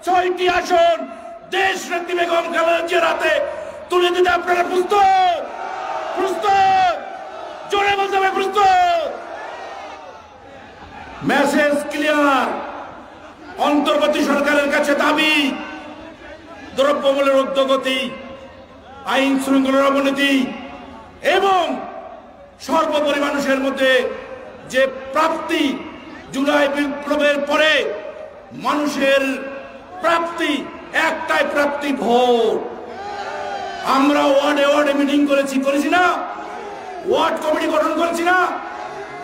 6টি আসন দেশ নেত্রী বেগম খালেদা জিয়ার হাতে তুলে দিতে আপনারা প্রস্তুত, প্রস্তুত, জোরে বলতে হবে প্রস্তুত। Message clear. অন্তর্বর্তী সরকারের কাছে দাবি, দ্রব্যমূল্যের ঊর্ধ্বগতি, আইন শৃঙ্খলার অবনতি এবং সর্বোপরি মানুষের মধ্যে যে প্রাপ্তি, জুলাই বিপ্লবের পরে মানুষের প্রাপ্তি, একটাই প্রাপ্তি, ভোট। আমরা ওয়ার্ডে ওয়ার্ডে মিটিং করেছি না, ওয়ার্ড কমিটি গঠন করেছি না,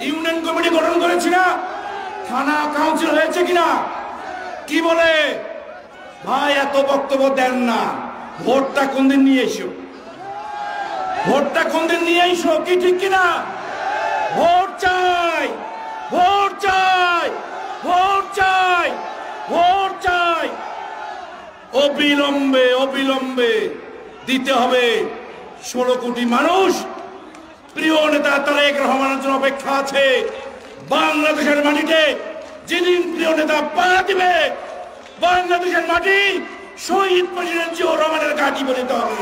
ইউনিয়ন কমিটি গঠন করেছি না, থানা কাউন্সিল হয়েছে কিনা? কি বলে ভাই এত বক্তব্য দেন না, ভোটটা কোন দিন নিয়ে এসো, ভোটটা কোন দিন নিয়ে এসো, কি ঠিক কিনা? ভোট চাই, ভোট চাই, ভোট চাই, ভোট চাই। অবিলম্বে অবিলম্বে দিতে হবে। 16 কোটি মানুষ প্রিয় নেতা তারেক রহমানের জন্য অপেক্ষা আছে। বাংলাদেশের মাটিতে যেদিন প্রিয় নেতা পা দিবে, বাংলাদেশের মাটি শহীদ প্রেসিডেন্ট জিয়াউর রহমানের ঘাঁটি পরিণত হবে।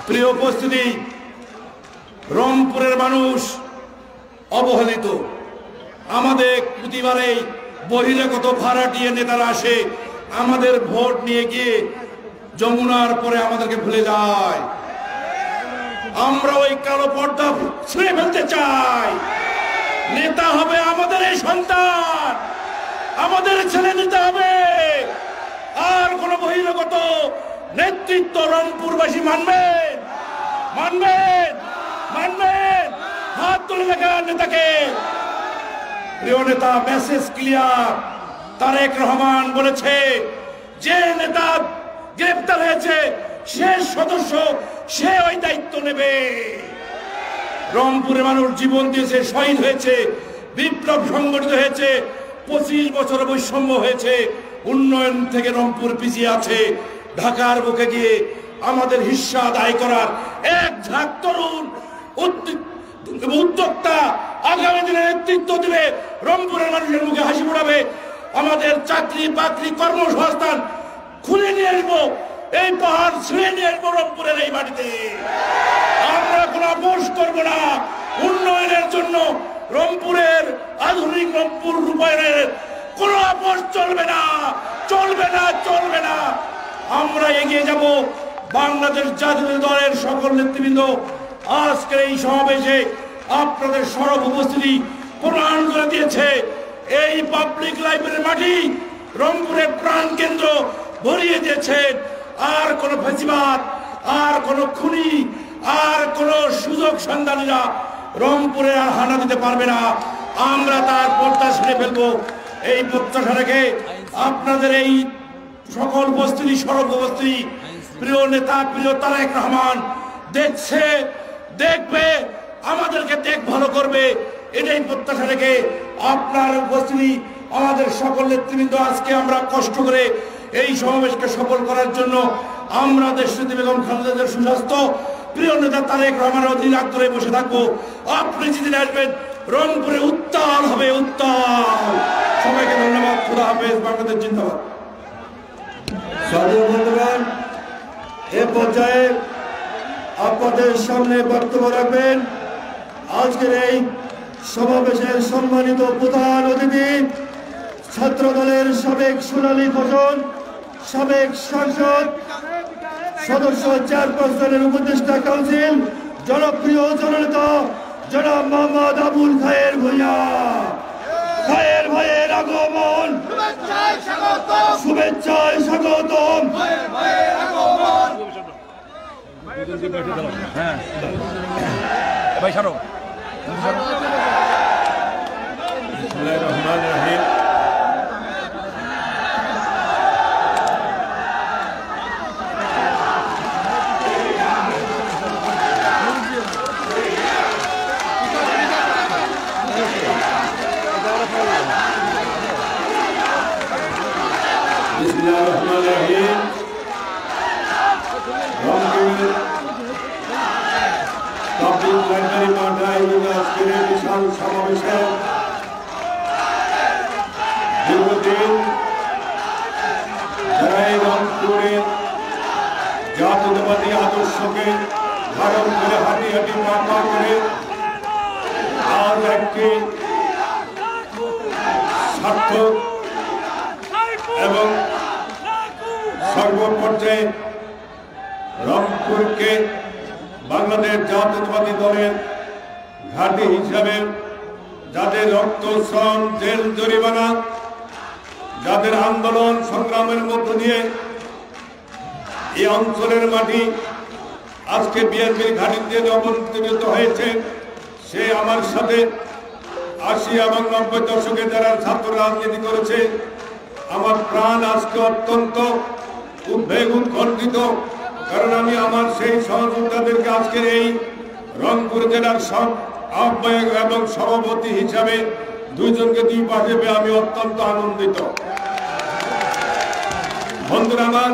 প্রিয় উপস্থিতি, রংপুরের মানুষ অবহেলিত। আমাদের প্রতিবারে বহিরাগত ভাড়াটিয়া নেতারা আসে, আমাদের ভোট নিয়ে গিয়ে যমুনার পরে আমাদেরকে ভুলে যায়। আমরা ওই কালো পর্দা ছিঁড়ে ফেলতে চাই। নেতা হবে আমাদের এই সন্তান, আমাদের ছেলে নিতে হবে। আর কোন বহিরাগত নেতৃত্ব রংপুরবাসী মানবেন, মানবেন, মানবেন। হাত তুলে দেখান নেতাকে। প্রিয় নেতা, মেসেজ ক্লিয়ার। তারেক রহমান বলেছে যে নেতা গ্রেপ্তার হয়েছে শেষ সদস্য সে ওই দায়িত্ব নেবে। রংপুরে মানুষ জীবন দিয়েছে, শহীদ হয়েছে, বিপ্লব সংগঠিত হয়েছে, 25 বছর বৈষম্য হয়েছে, উন্নয়ন থেকে রংপুর পিছিয়ে আছে। ঢাকার বুকে গিয়ে আমাদের হিস্সা আদায় করার এক ঝাঁক তরুণ উদ্যোক্তা আগামী দিনে নেতৃত্ব দিবে, রংপুরের মানুষের মুখে হাসি ফোটাবে। আমাদের চাকরি বাকরি কর্মসংস্থান খুলে নিয়ে আসবো, এই পাহাড় ছিঁড়ে নিয়ে আসবো রংপুরের এই মাটিতে। আমরা কোনো আপোষ করবো না। উন্নয়নের জন্য রংপুরের আধুনিক রংপুর রূপায়ণের কোনো আপোষ চলবে না, চলবে না, চলবে না। আমরা এগিয়ে যাব। বাংলাদেশ জাতীয় দলের সকল নেতৃবৃন্দ আজকের এই সমাবেশে আপনাদের সরব উপস্থিতি প্রমাণ করে দিয়েছে। এই পাবলিক লাইব্রেরির মাটি রংপুরের প্রাণ কেন্দ্র ভরিয়ে দিয়েছেন। আর কোন ফ্যাসিবাদ, আর কোন খুনি, আর কোন সুযোগ সন্ধানীরা রংপুরে আর হানা দিতে পারবে না। আমরা তার পর্দা ছিঁড়ে ফেলবো। এই প্রত্যাশা রেখে আপনাদের এই সকল উপস্থিতি, সড়ক উপস্থিতি, প্রিয় নেতা, প্রিয় তারেক রহমান দেখছে, দেখবে, আমাদেরকে দেখভাল করবে, এটাই প্রত্যাশা রেখে আপনার উপস্থিতি, আমাদের সকল নেতৃবৃন্দ আজকে আমরা কষ্ট করে এই সমাবেশকে সফল করার জন্য আমরা দেশনেত্রী বেগম খালেদার সুস্বাস্থ্য, প্রিয় নেতা তারেক রহমানের অধীনে করে বসে থাকবো। আপনি যেদিন আসবেন রংপুরে উত্তাল হবে, উত্তাল। সবাইকে ধন্যবাদ। খোদা হাফেজ। বাংলাদেশ জিন্দাবাদ। সাধু বন্ধুগণ, এ পর্যায়ে আপনাদের সামনে বক্তব্য রাখবেন আজকের এই সমাবেশের সম্মানিত প্রধান অতিথি, ছাত্র দলের সাবেক সোনালী ফসল, সাবেক সাংসদ, সদস্য চেয়ারপারসনের উপদেষ্টা কাউন্সিল, জনপ্রিয় জননেতা জনাব মোহাম্মদ আবুল খায়ের ভূঁইয়া। খায়ের ভাইয়ের আগমন, শুভেচ্ছায় স্বাগতম। ভাই সারো। বিশাল সমাবেশে দীর্ঘদিন যারা এই রংপুরের জাতীয়তাবাদী আদর্শকে ধারণ করে হাঁটি হাঁটি পা করে আজ একটি সার্থক এবং সর্বপর্যায়ে রংপুরকে বাংলাদেশ জাতীয়তাবাদী দলের ঘাঁটি হিসাবে, যাদের রক্ত, শ্রম, জেল জরিমানা, যাদের আন্দোলন সংগ্রামের মধ্য দিয়ে এই অঞ্চলের মাটি আজকে বিএনপির ঘাঁটিতে রূপান্তরিত হয়েছে, সে আমার সাথে ৮০ এবং ৯০ দশকে যারা ছাত্র রাজনীতি করেছে, আমার প্রাণ আজকে অত্যন্ত উদ্বেগ উৎকণ্ঠিত। কারণ আমি আমার সেই সহযোদ্ধাদেরকে আজকের এই রংপুর জেলার সব আহ্বায়ক এবং সভাপতি হিসাবে দুইজনকে দুই পাশে পেয়ে আমি অত্যন্ত আনন্দিত। বন্ধুরা আমার,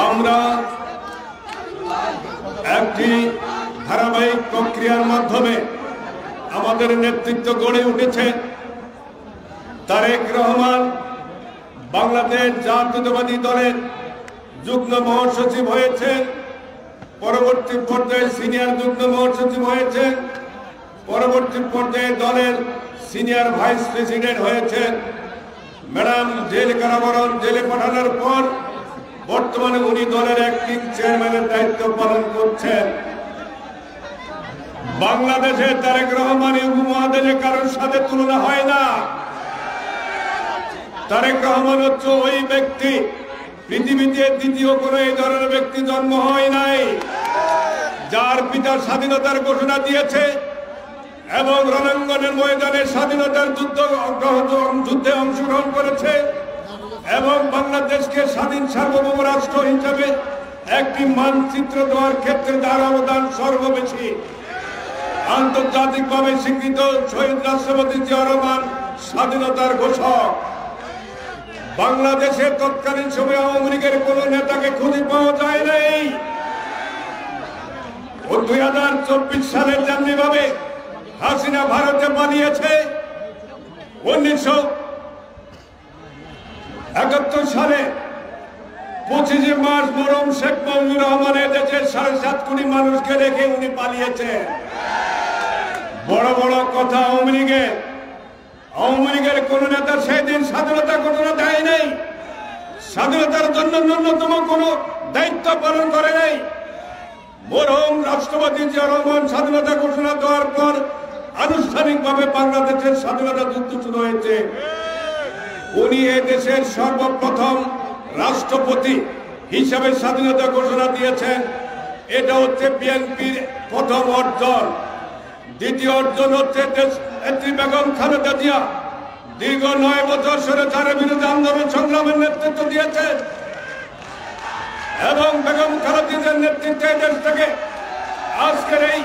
আমরা একটি ধারাবাহিক প্রক্রিয়ার মাধ্যমে আমাদের নেতৃত্ব গড়ে উঠেছে। তারেক রহমান বাংলাদেশ জাতীয়তাবাদী দলের যুগ্ম মহাসচিব হয়েছেন, পরবর্তী পর্যায়ে সিনিয়র যুগ্ম মহাসচিব হয়েছেন, পরবর্তী পর্যায়ে দলের সিনিয়র ভাইস প্রেসিডেন্ট হয়েছেন। ম্যাডাম জেল কারাবরণ, জেলে পাঠানোর পর বর্তমানে উনি দলের অ্যাক্টিং চেয়ারম্যানের দায়িত্ব পালন করছেন। বাংলাদেশে তারেক রহমান উপমহাদেশে কারোর সাথে তুলনা হয় না। তারেক রহমান হচ্ছে ওই ব্যক্তি, পৃথিবীতে দ্বিতীয় কোনো এই ধরনের ব্যক্তি জন্ম হয় নাই, যার পিতা স্বাধীনতার ঘোষণা দিয়েছে এবং রণাঙ্গনের ময়দানে স্বাধীনতার যুদ্ধে অংশগ্রহণ করেছে এবং বাংলাদেশকে স্বাধীন সার্বভৌম রাষ্ট্র হিসাবে একটি মানচিত্র দেওয়ার ক্ষেত্রে তার অবদান সর্ববেশী। আন্তর্জাতিকভাবে স্বীকৃত শহীদ রাষ্ট্রপতি জিয়া রহমান স্বাধীনতার ঘোষক। বাংলাদেশে তৎকালীন সময়ে আওয়ামী লীগের কোন নেতাকে খুঁজে পাওয়া যায় নাই। 2024 সালে যেমনি ভাবে হাসিনা ভারতে পালিয়েছে, 1971 সালে 25 মার্চ মরহুম শেখ মুজিবুর রহমানের দেশের 7.5 কোটি মানুষকে রেখে উনি পালিয়েছেন। বড় বড় কথা আওয়ামী লীগের কোন নেতা সেদিন স্বাধীনতা ঘোষণা দেয় নাই, স্বাধীনতার জন্য ন্যূনতম কোন দায়িত্ব পালন করে নাই। মরহুম রাষ্ট্রপতি জিয়া রহমান স্বাধীনতা ঘোষণা দেওয়ার পর আনুষ্ঠানিকভাবে বাংলাদেশের স্বাধীনতা যুদ্ধ শুরু হয়েছে। উনি এই দেশের সর্বপ্রথম রাষ্ট্রপতি হিসাবে স্বাধীনতা ঘোষণা দিয়েছেন। এটা হচ্ছে বিএনপির প্রথম অর্জন। দ্বিতীয় অর্জন হচ্ছে নেত্রী বেগম খালেদা জিয়া দীর্ঘ 9 বছর স্বৈরাচারের বিরুদ্ধে আন্দোলন সংগ্রামের নেতৃত্ব দিয়েছেন এবং বেগম খালেদা জিয়ার নেতৃত্বে দেশ থেকে আজকের এই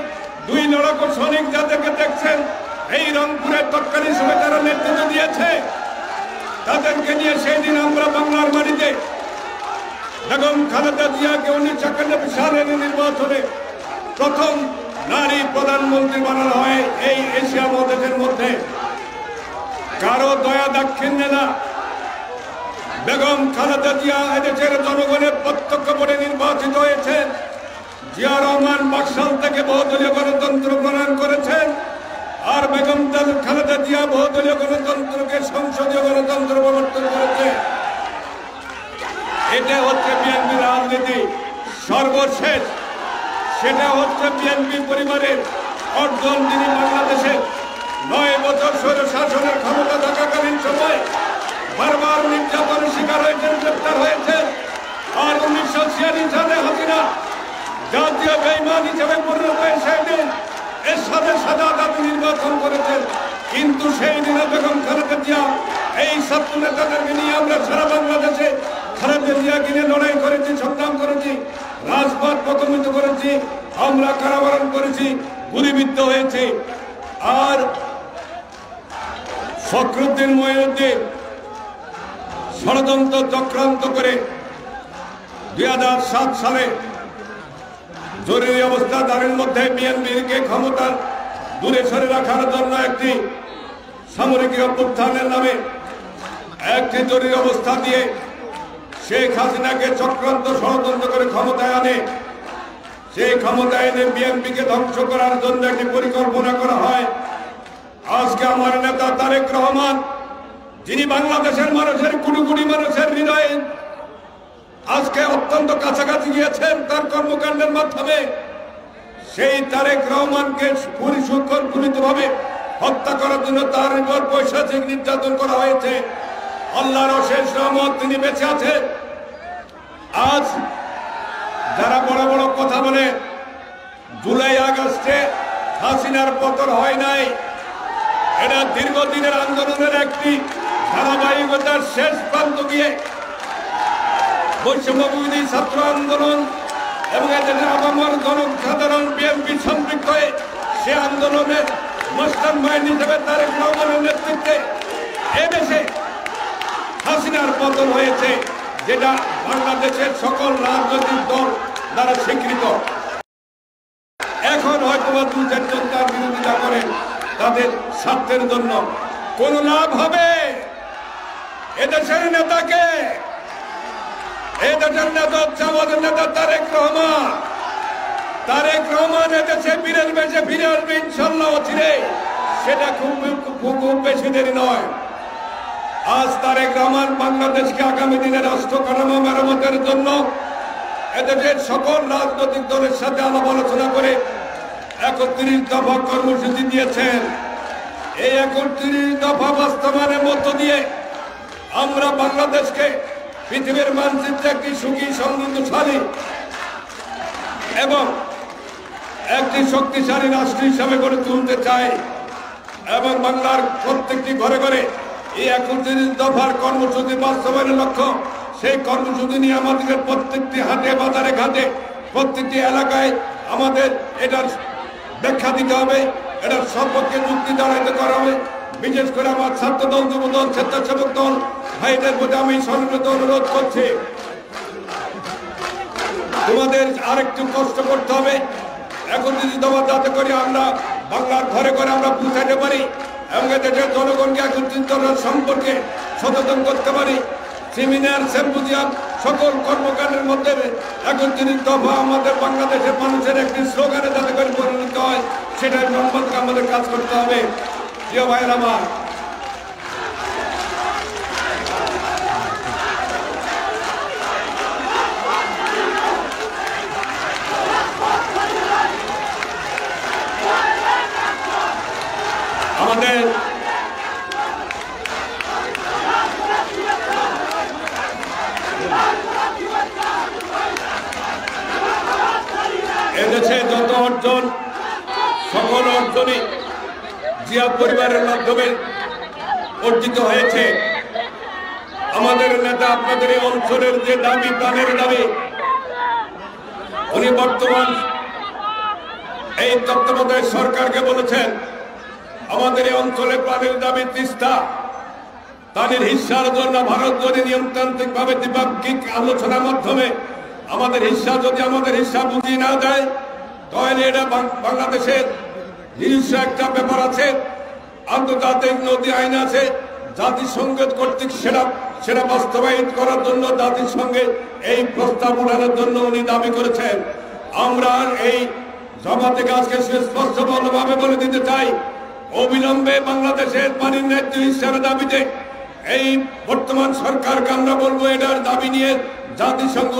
2 লড়াকু সৈনিক যাদেরকে দেখছেন এই রংপুরের তৎকালীন সময় তারা নেতৃত্ব দিয়েছে, তাদেরকে নিয়ে সেই দিন আমরা বাংলার মাটিতে বেগম খালেদা জিয়াকে 1991 সালের নির্বাচনে প্রথম নারী প্রধানমন্ত্রী বানানো হয় এই এশিয়া মহাদেশের মধ্যে। কারো দয়া দাক্ষিণ্য না, বেগম খালেদা জিয়া এদেশের জনগণের প্রত্যক্ষ ভোটে নির্বাচিত হয়েছেন। জিয়া রহমান বাকশাল থেকে বহুদলীয় গণতন্ত্র প্রণয়ন করেছেন, আর বেগম খালেদা জিয়া বহুদলীয় গণতন্ত্রকে সংসদীয় গণতন্ত্র প্রবর্তন করেছে। এটা হচ্ছে বিএনপি রাজনীতি। সর্বশেষ সেটা হচ্ছে বিএনপি পরিবারের অর্জন। তিনি বাংলাদেশে 9 বছর স্বৈর শাসনের ক্ষমতা থাকাকালীন সময় বারবার নির্যাতনের শিকার হয়েছেন, গ্রেপ্তার হয়েছেন। আর 1946 সালে হাসিনা জাতীয় বেঈমান হিসেবে পরিণত হয়ে সেই দিন এর সাথে সাদা দাবি নির্বাচন করেছেন। কিন্তু সেই দিনে বেগম খালেদা জিয়া এই ছাত্র নেতাদেরকে নিয়ে আমরা সারা বাংলাদেশে খালেদা জিয়াকে নিয়ে লড়াই করেছি, সংগ্রাম করেছি, রাজপথ প্রকমিত করেছি, আমরা কারাবরণ করেছি, গুলিবিদ্ধ হয়েছি। আর ফখরুদ্দিন মঈনুদ্দিন ষড়যন্ত্র চক্রান্ত করে 2007 সালে জরুরি অবস্থা দাঁড়ের মধ্যে বিএনপিকে ক্ষমতার দূরে সরে রাখার জন্য একটি সামরিক অভ্যুত্থানের নামে একটি জরুরি অবস্থা দিয়ে শেখ হাসিনাকে চক্রান্ত ষড়যন্ত্র করে ক্ষমতায় আনে। সেই ক্ষমতায় এনে বিএনপিকে ধ্বংস করার জন্য একটি পরিকল্পনা করা হয়। আজকে আমার নেতা তারেক রহমান, যিনি বাংলাদেশের মানুষের কোটি কোটি মানুষের হৃদয়ে আজকে অত্যন্ত কাছাকাছি গিয়েছেন তার কর্মকাণ্ডের মাধ্যমে, সেই তারেক রহমানকে পরিকল্পিতভাবে হত্যা করার জন্য তার উপর পৈশাচিক নির্যাতন করা হয়েছে। আল্লাহর অশেষ রহমত, তিনি বেঁচে আছেন। আজ যারা বড় বড় কথা বলে জুলাই আগস্টে হাসিনার পতন হয় নাই, এটা দীর্ঘদিনের আন্দোলনের একটি ধারাবাহিকতার শেষ প্রান্ত গিয়ে বৈষম্যবিরোধী ছাত্র আন্দোলন এবং এদেশের আপামর জনসাধারণ বিএনপি সম্পৃক্ত হয়ে সে আন্দোলনের মাস্টার মাইন্ড হিসেবে তারেক রহমানের নেতৃত্বে এদেশে হাসিনার পতন হয়েছে, যেটা বাংলাদেশের সকল রাজনৈতিক দল দ্বারা স্বীকৃত। এখন হয়তো 2-4 জন তার বিরোধিতা করেন তাদের স্বার্থের জন্য। কোন লাভ হবে? এদেশের নেতাকে, এদেশের নেতা হচ্ছে আমাদের নেতা তারেক রহমান। তারেক রহমান এদেশে বীরের বেশে ফিরে আসবে ইনশাল্লাহ অচিরে, সেটা খুব বেশি দেরি নয়। আজ তারেক রহমান বাংলাদেশকে আগামী দিনে রাষ্ট্র কাঠামো মেরামতের জন্য এদেশের সকল রাজনৈতিক দলের সাথে আলাপ আলোচনা করে 31 দফা কর্মসূচি দিয়েছেন। এই 31 দফা বাস্তবায়নের মধ্য দিয়ে আমরা বাংলাদেশকে পৃথিবীর মানচিত্রে একটি সুখী, সমৃদ্ধশালী এবং একটি শক্তিশালী রাষ্ট্র হিসাবে গড়ে তুলতে চাই এবং বাংলার প্রত্যেকটি ঘরে ঘরে এই 31 দফার কর্মসূচি বাস্তবায়নের লক্ষ্য। সেই কর্মসূচি নিয়ে আমাদেরকে প্রত্যেকটি হাটে বাজারে ঘাটে প্রত্যেকটি এলাকায় আমাদের এটার ব্যাখ্যা দিতে হবে, এটার সম্পর্কে যুক্তি দাঁড়াইতে করা হবে। বিশেষ করে আমার ছাত্র দল, যুব দল, স্বেচ্ছাসেবক দল ভাইদের প্রতি আমি সর্বত অনুরোধ করছি, তোমাদের আরেকটু কষ্ট করতে হবে। 31 দফা যাতে করে আমরা বাংলার ঘরে ঘরে আমরা পৌঁছাতে পারি এবং দেশের জনগণকে 31 দফা সম্পর্কে সচেতন করতে পারি। সেমিনার, সিম্পোজিয়াম, সকল কর্মকাণ্ডের মধ্যে 31 দফা আমাদের বাংলাদেশের মানুষের একটি স্লোগানে যাতে করে পরিণত হয়, সেটাই সম্পর্কে আমাদের কাজ করতে হবে। প্রিয় ভাইয়ের আমার, আমাদের এদেশে যত অর্জন সকল অর্জনই জিয়া পরিবারের মাধ্যমে অর্জিত হয়েছে। আমাদের নেতা আপনাদের এই অঞ্চলের যে দাবি, প্রাণের দাবি, উনি বর্তমান এই তত্ত্বাবধায়ক সরকারকে বলেছেন আমাদের এই অঞ্চলে প্রাণের দাবি তিস্তা, তাদের হিস্সার জন্য ভারত যদি নিয়মতান্ত্রিক ভাবে দ্বিপাক্ষিক আলোচনার মাধ্যমে আমাদের হিস্সা বুঝিয়ে না দেয়, তাহলে এটা বাংলাদেশের নিজস্ব একটা ব্যাপার আছে, আন্তর্জাতিক নদী আইন আছে, জাতিসংঘ কর্তৃক সেটা বাস্তবায়ন করার জন্য জাতিসংঘে এই প্রস্তাব উঠানোর জন্য উনি দাবি করেছেন। আমরা এই সভা থেকে আজকে সুস্পষ্টভাবে বলে দিতে চাই, অবিলম্বে বাংলাদেশের পানির ন্যায্য হিস্সার দাবিতে এই বর্তমান সরকারকে আমরা বলবো এটার দাবি নিয়ে জাতিসংঘ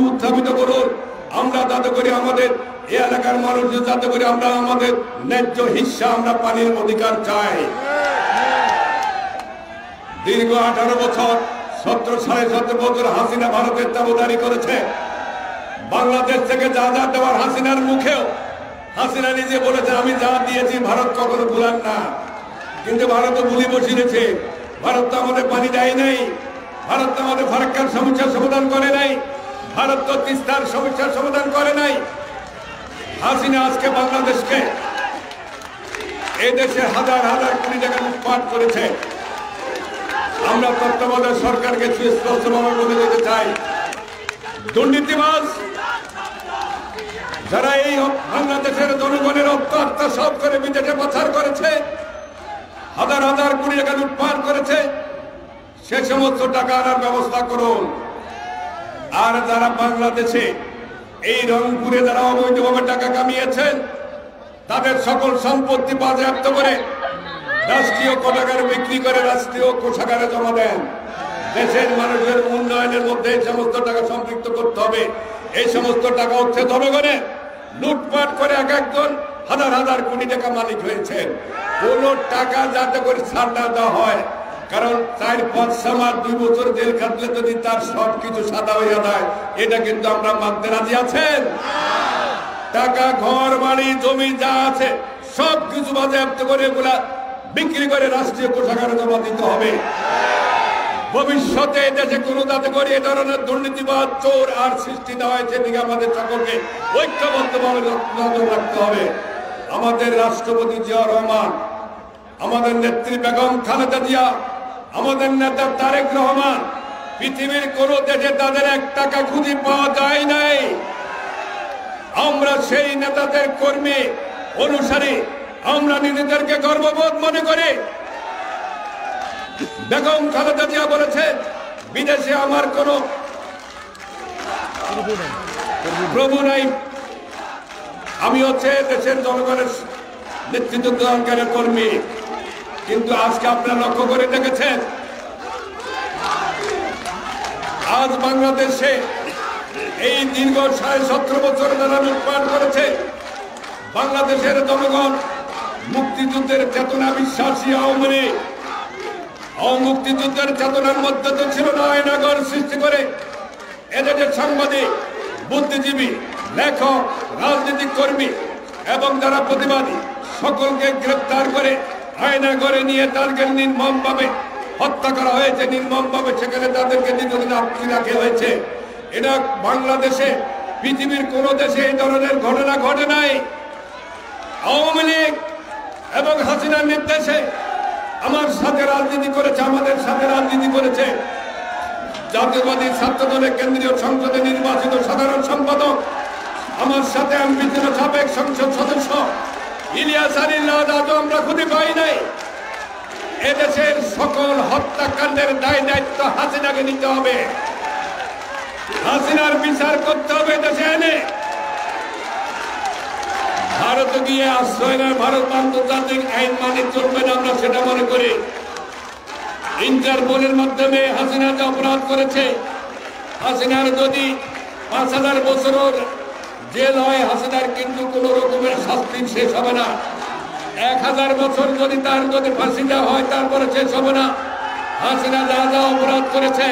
উত্থাপিত করুন। আমরা যাতে করে আমাদের এই এলাকার মানুষ যাতে করে আমরা আমাদের ন্যায্য হিস্সা, আমরা পানির অধিকার চাই। দীর্ঘ 18 বছর 17 বছর হাসিনা ভারতের দাবদারি করেছে। বাংলাদেশ থেকে যা যা দেওয়ার হাসিনার মুখেও হাসিনা নিজে বলেছে আমি যা দিয়েছি ভারত কখনো ভুলান না, কিন্তু ভারত ভুলি বসিয়েছে। ভারত তো আমাদের পানি দেয় নাই, ভারত তো আমাদের ফারাক্কার সমস্যার সমাধান করে নাই, ভারত তো তিস্তার সমস্যার সমাধান করে নাই। হাসিনা আজকে বাংলাদেশকে এই দেশে হাজার হাজার কোটি টাকা লুটপাট করেছে। আমরা তত্ত্বাবধায়ক সরকারকে সুস্পষ্টভাবে বলে দিতে চাই, দুর্নীতিবাজ যারা এই বাংলাদেশের জনগণের রক্ত আত্মসাৎ করে বিদেশে পাচার করেছে, হাজার হাজার কোটি টাকা লুটপাট করেছে, সে সমস্ত টাকা আনার ব্যবস্থা করুন। আর যারা বাংলাদেশে এই রংপুরে যারা অবৈধভাবে টাকা কামিয়েছেন, তাদের সকল সম্পত্তি বাজেয়াপ্ত করে রাষ্ট্রীয় কোষাগারে বিক্রি করে রাষ্ট্রীয় কোষাগারে জমা দেন। দেশের মানুষের উন্নয়নের মধ্যে এই সমস্ত টাকা সম্পৃক্ত করতে হবে। এই সমস্ত টাকা হচ্ছে জনগণের, লুটপাট করে এক একজন হাজার হাজার কোটি টাকা মালিক হয়েছে। কোন টাকা যাতে করে ছাড় না দেওয়া হয়, কারণ 4-5 মাস 2 বছর জেল খাটলে যদি তার সবকিছু সাদা হয়ে যায়, এটা কিন্তু আমরা মানতে রাজি আছেন? টাকা, ঘর বাড়ি, জমি যা আছে সবকিছু বাজেয়াপ্ত করে এগুলা বিক্রি করে রাষ্ট্রীয় কোষাগারে জমা দিতে হবে। ভবিষ্যতে দেশে কোনো যাতে করে এ ধরনের দুর্নীতিবাদ, চোর আর সৃষ্টি না হয় সেদিকে আমাদের সকলকে ঐক্যবদ্ধভাবে নজর রাখতে হবে। আমাদের রাষ্ট্রপতি জিয়াউর রহমান, আমাদের নেত্রী বেগম খালেদা জিয়া, আমাদের নেতা তারেক রহমান, পৃথিবীর কোন দেশে তাদের 1 টাকা খুঁজে পাওয়া যায় নাই। আমরা সেই নেতাদের কর্মী অনুসারী, আমরা নিজেদেরকে গর্ববোধ মনে করি। বেগম খালেদা জিয়া বলেছেন, বিদেশে আমার কোন প্রভু নাই, আমি হচ্ছে দেশের জনগণের নেতৃত্ব দানকারী কর্মী। কিন্তু আজকে আপনারা লক্ষ্য করে দেখেছেন, আজ বাংলাদেশে এই দীর্ঘ 17.5 বছর যারা লুটপাট করেছে, বাংলাদেশের জনগণ মুক্তিযুদ্ধের চেতনা বিশ্বাসী আওয়ামী লীগ মুক্তিযুদ্ধের চেতনার মধ্যে তো ছিল না, আয়নাগর সৃষ্টি করে এদেশের সাংবাদিক, বুদ্ধিজীবী, লেখক, রাজনৈতিক কর্মী এবং যারা প্রতিবাদী সকলকে গ্রেপ্তার করে আয়নাগরে নিয়ে তাদেরকে নির্মমভাবে হত্যা করা হয়েছে। নির্মমভাবে সেখানে তাদেরকে দীর্ঘদিন আটকে রাখা হয়েছে। এটা বাংলাদেশে, পৃথিবীর কোন দেশে এই ধরনের ঘটনা ঘটে নাই। আওয়ামী লীগ এবং হাসিনার নির্দেশে আমার সাথে রাজনীতি করেছে, আমাদের সাথে রাজনীতি করেছে জাতীয়বাদী ছাত্র দলের কেন্দ্রীয় সংসদে নির্বাচিত সাধারণ সম্পাদক, আমার সাথে এমপি ছিল সাবেক সংসদ সদস্য ইলিয়াস আলী লাদাও আমরা খুঁজে পাই নাই। এদেশের সকল হত্যাকাণ্ডের দায় দায়িত্ব হাসিনাকে নিতে হবে, হাসিনার বিচার করতে হবে দেশে এনে। ভারত গিয়ে আশ্রয় নয়, ভারত আন্তর্জাতিক আইন মানে চলবে না, আমরা সেটা মনে করি। ইন্টারপোলের মাধ্যমে হাসিনা যে অপরাধ করেছে, হাসিনার যদি 5000 বছর জেল হয়, হাসিনার কিন্তু কোন রকমের শাস্তি শেষ হবে না। 1000 বছর যদি তার যদি ফাঁসি দেওয়া হয় তারপরে শেষ হবে না। হাসিনা যা যা অপরাধ করেছে,